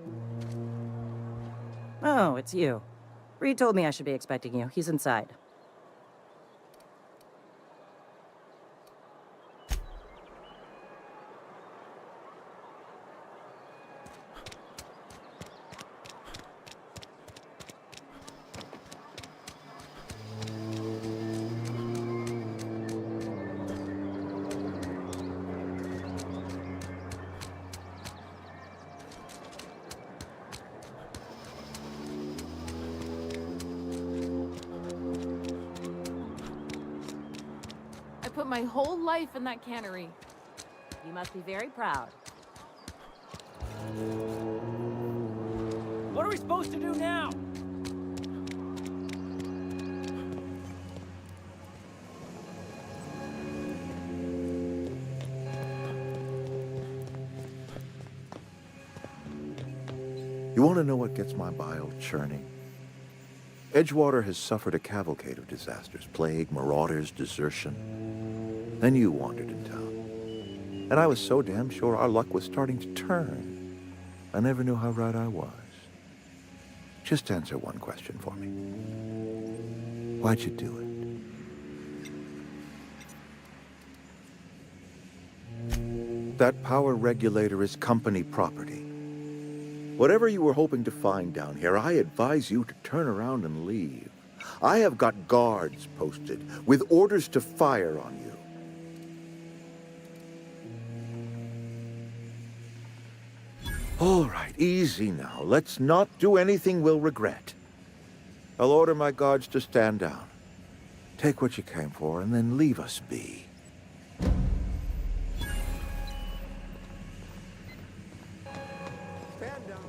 Oh, it's you. Reed told me I should be expecting you. He's inside. Put my whole life in that cannery. You must be very proud. What are we supposed to do now? You want to know what gets my bile churning? Edgewater has suffered a cavalcade of disasters, plague, marauders, desertion. Then you wandered in town. And I was so damn sure our luck was starting to turn. I never knew how right I was. Just answer one question for me. Why'd you do it? That power regulator is company property. Whatever you were hoping to find down here, I advise you to turn around and leave. I have got guards posted with orders to fire on you. All right, easy now. Let's not do anything we'll regret. I'll order my guards to stand down. Take what you came for, and then leave us be. Stand down.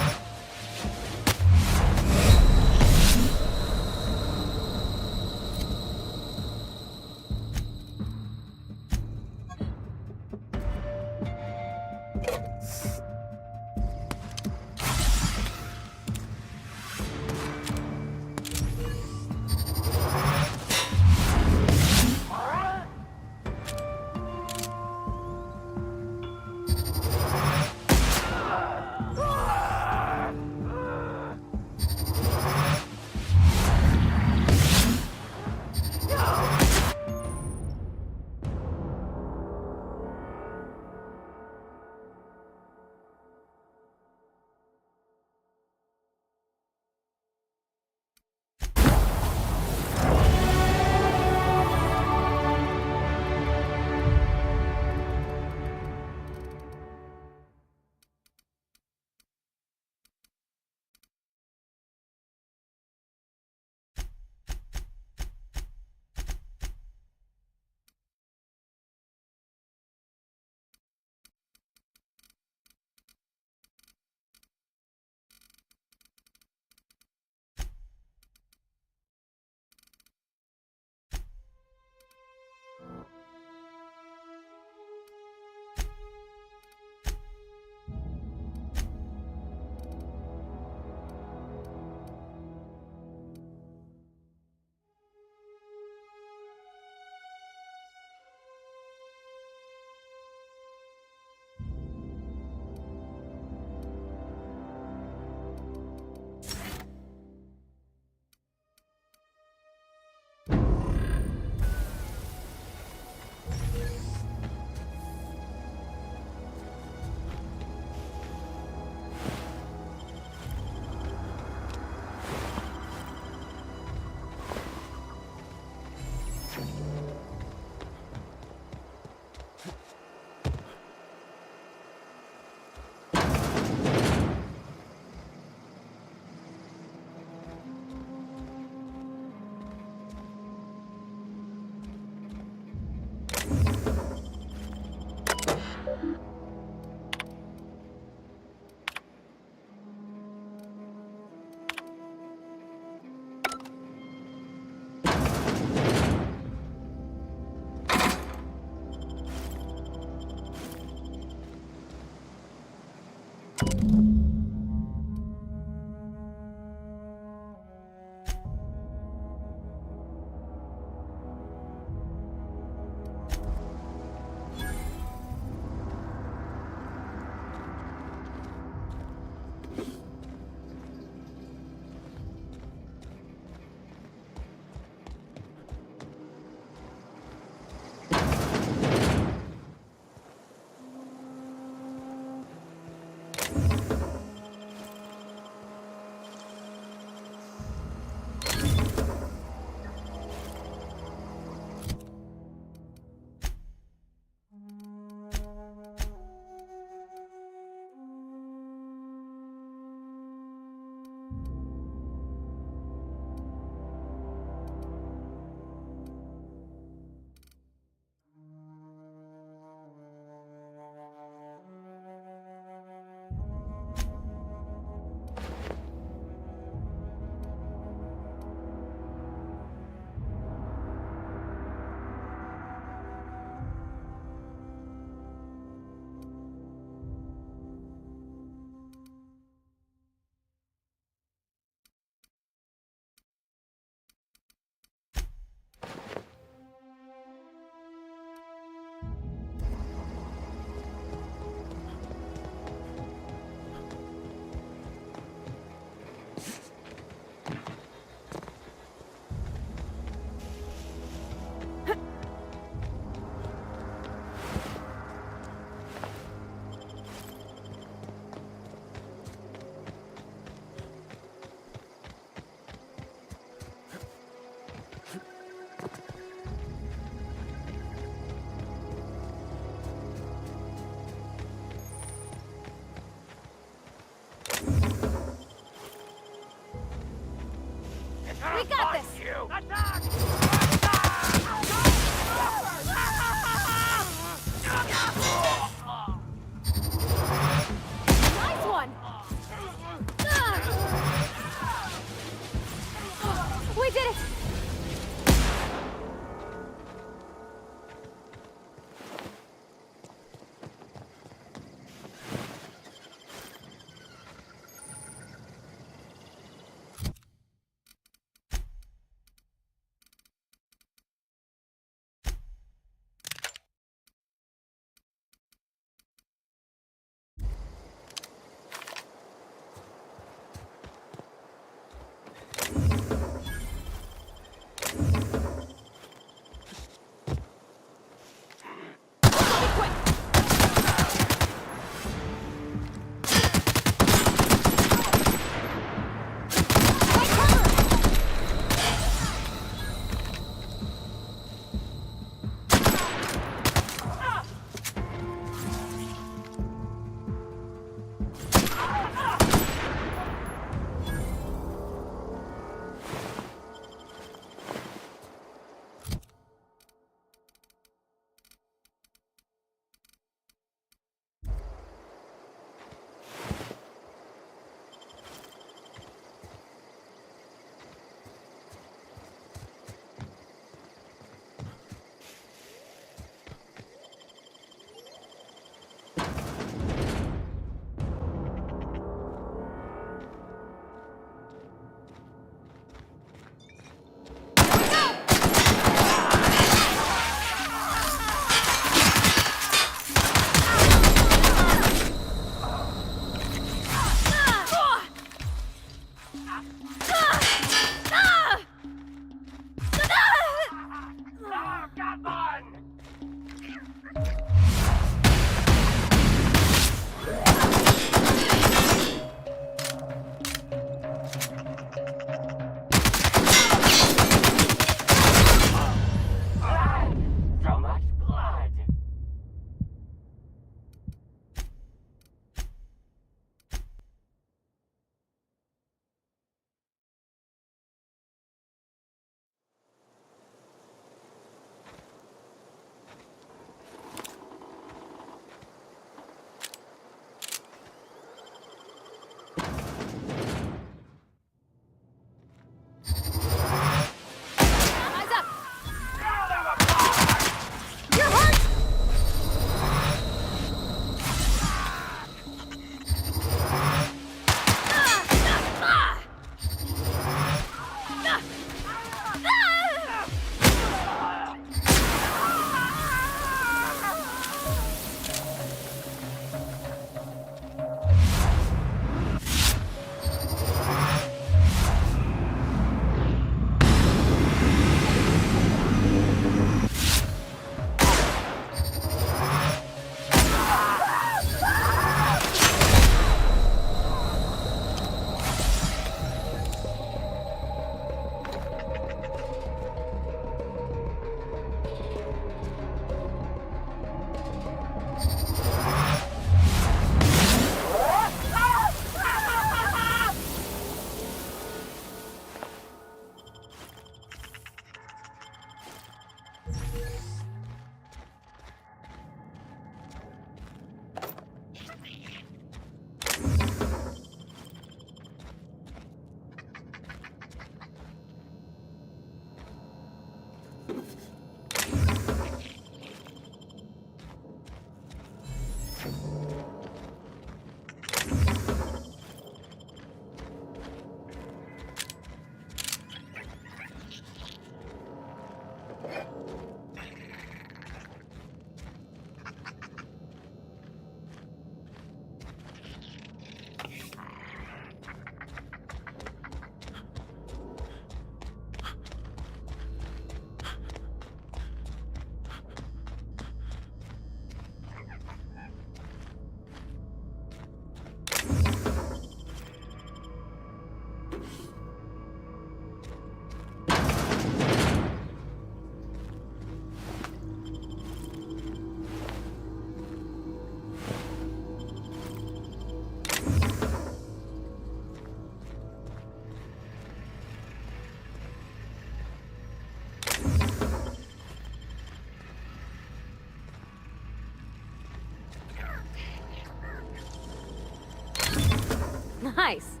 Nice.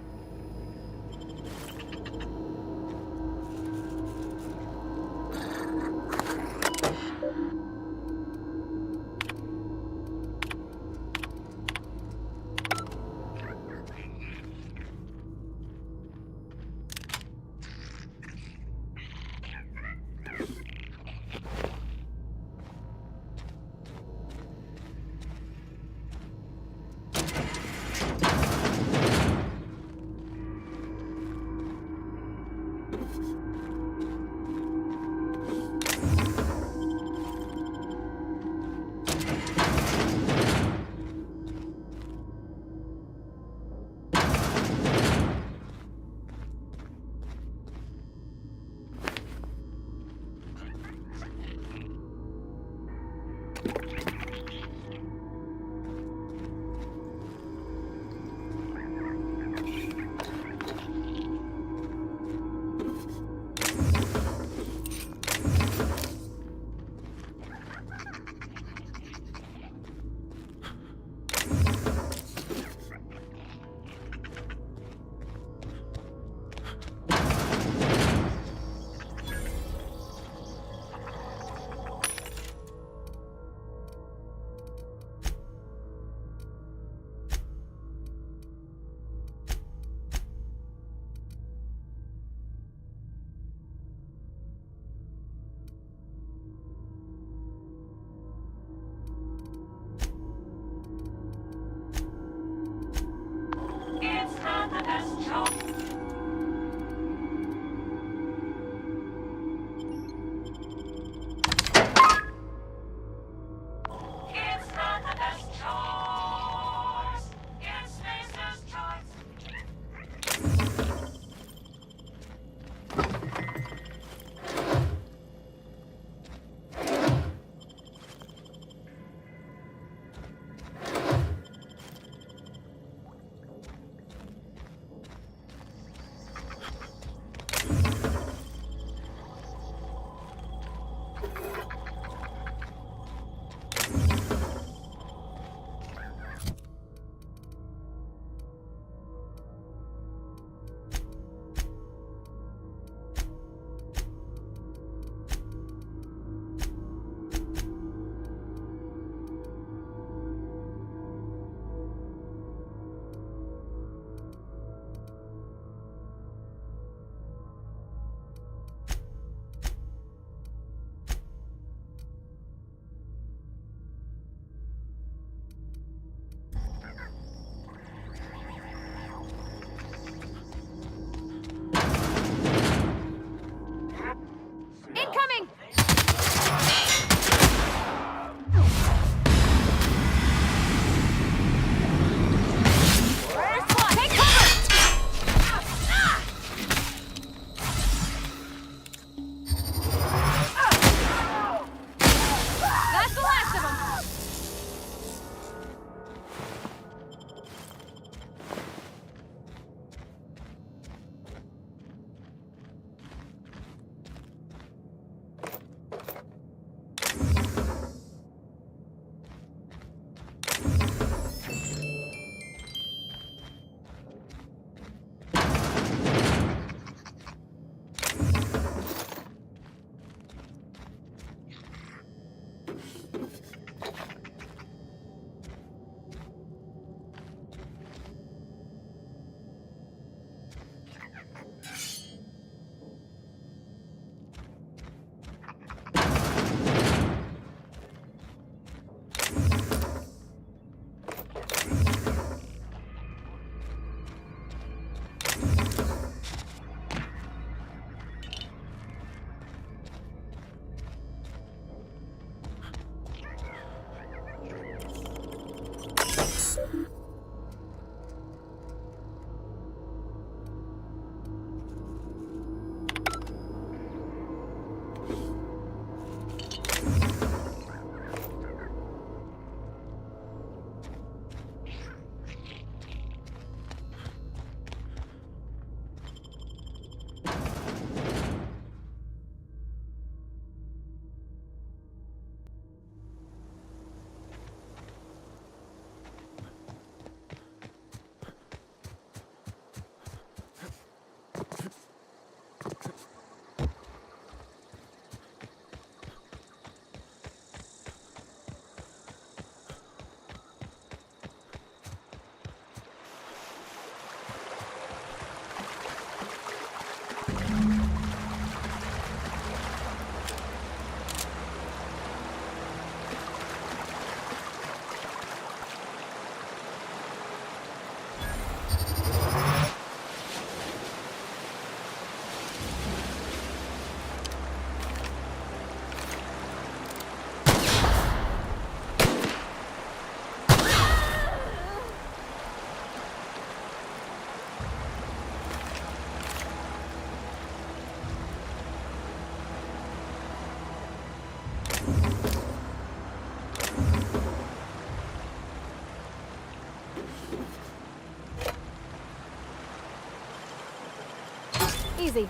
Easy.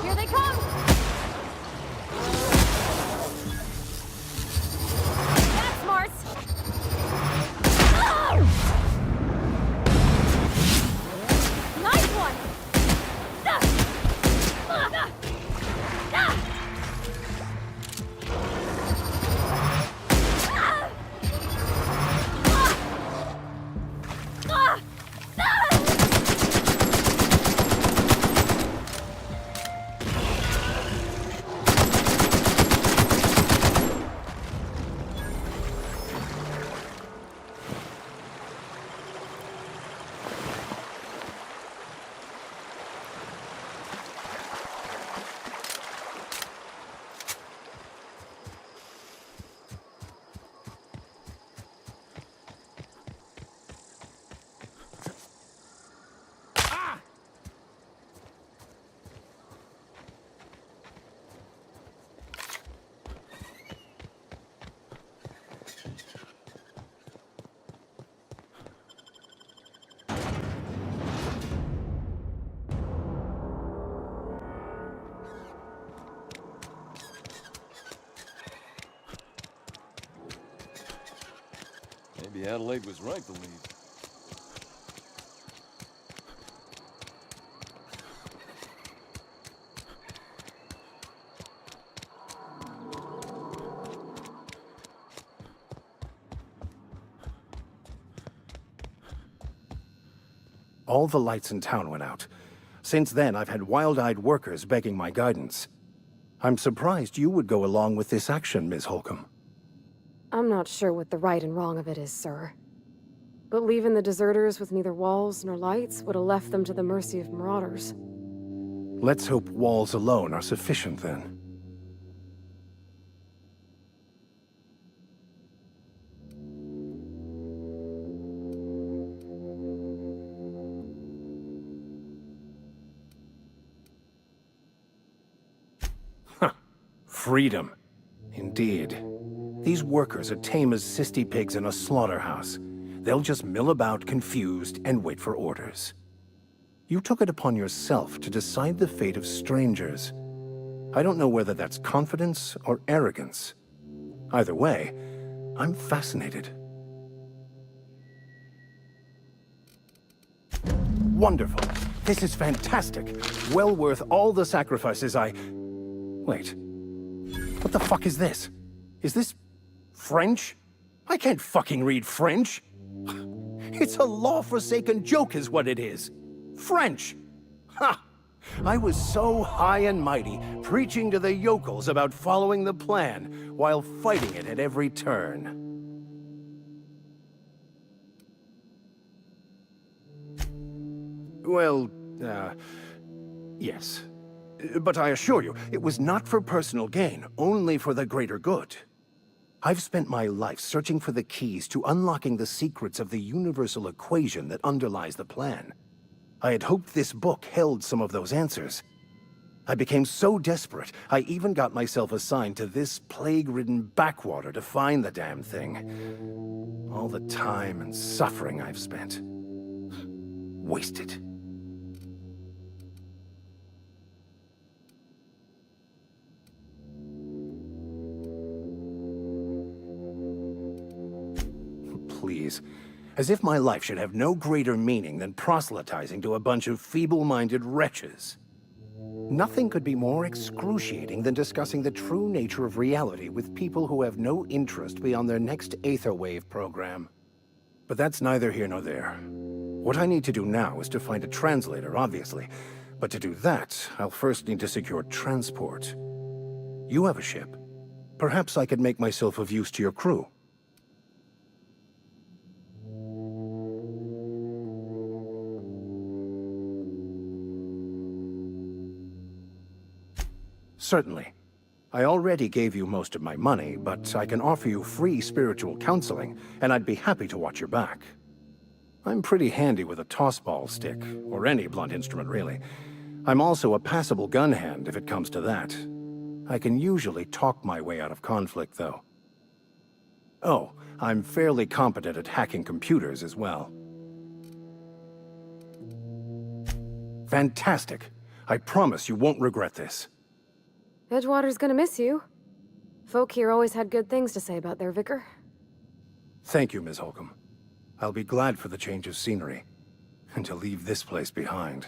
Here they come! That's smart! Oh! Nice one! Maybe Adelaide was right to leave. All the lights in town went out. Since then, I've had wild-eyed workers begging my guidance. I'm surprised you would go along with this action, Ms. Holcomb. I'm not sure what the right and wrong of it is, sir. But leaving the deserters with neither walls nor lights would have left them to the mercy of marauders. Let's hope walls alone are sufficient, then. Freedom. Indeed. These workers are tame as cysty pigs in a slaughterhouse. They'll just mill about confused and wait for orders. You took it upon yourself to decide the fate of strangers. I don't know whether that's confidence or arrogance. Either way, I'm fascinated. Wonderful. This is fantastic. Well worth all the sacrifices Wait. What the fuck is this? Is this French? I can't fucking read French. It's a law-forsaken joke is what it is. French. Ha! I was so high and mighty, preaching to the yokels about following the plan, while fighting it at every turn. Well, yes. But I assure you, it was not for personal gain, only for the greater good. I've spent my life searching for the keys to unlocking the secrets of the universal equation that underlies the plan. I had hoped this book held some of those answers. I became so desperate, I even got myself assigned to this plague-ridden backwater to find the damn thing. All the time and suffering I've spent. Wasted. Please. As if my life should have no greater meaning than proselytizing to a bunch of feeble-minded wretches. Nothing could be more excruciating than discussing the true nature of reality with people who have no interest beyond their next Aetherwave program. But that's neither here nor there. What I need to do now is to find a translator, obviously. But to do that, I'll first need to secure transport. You have a ship. Perhaps I could make myself of use to your crew. Certainly. I already gave you most of my money, but I can offer you free spiritual counseling, and I'd be happy to watch your back. I'm pretty handy with a tossball stick, or any blunt instrument, really. I'm also a passable gun hand, if it comes to that. I can usually talk my way out of conflict, though. Oh, I'm fairly competent at hacking computers as well. Fantastic. I promise you won't regret this. Edgewater's gonna miss you. Folk here always had good things to say about their vicar. Thank you, Ms. Holcomb. I'll be glad for the change of scenery, and to leave this place behind.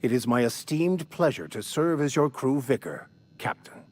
It is my esteemed pleasure to serve as your crew vicar, Captain.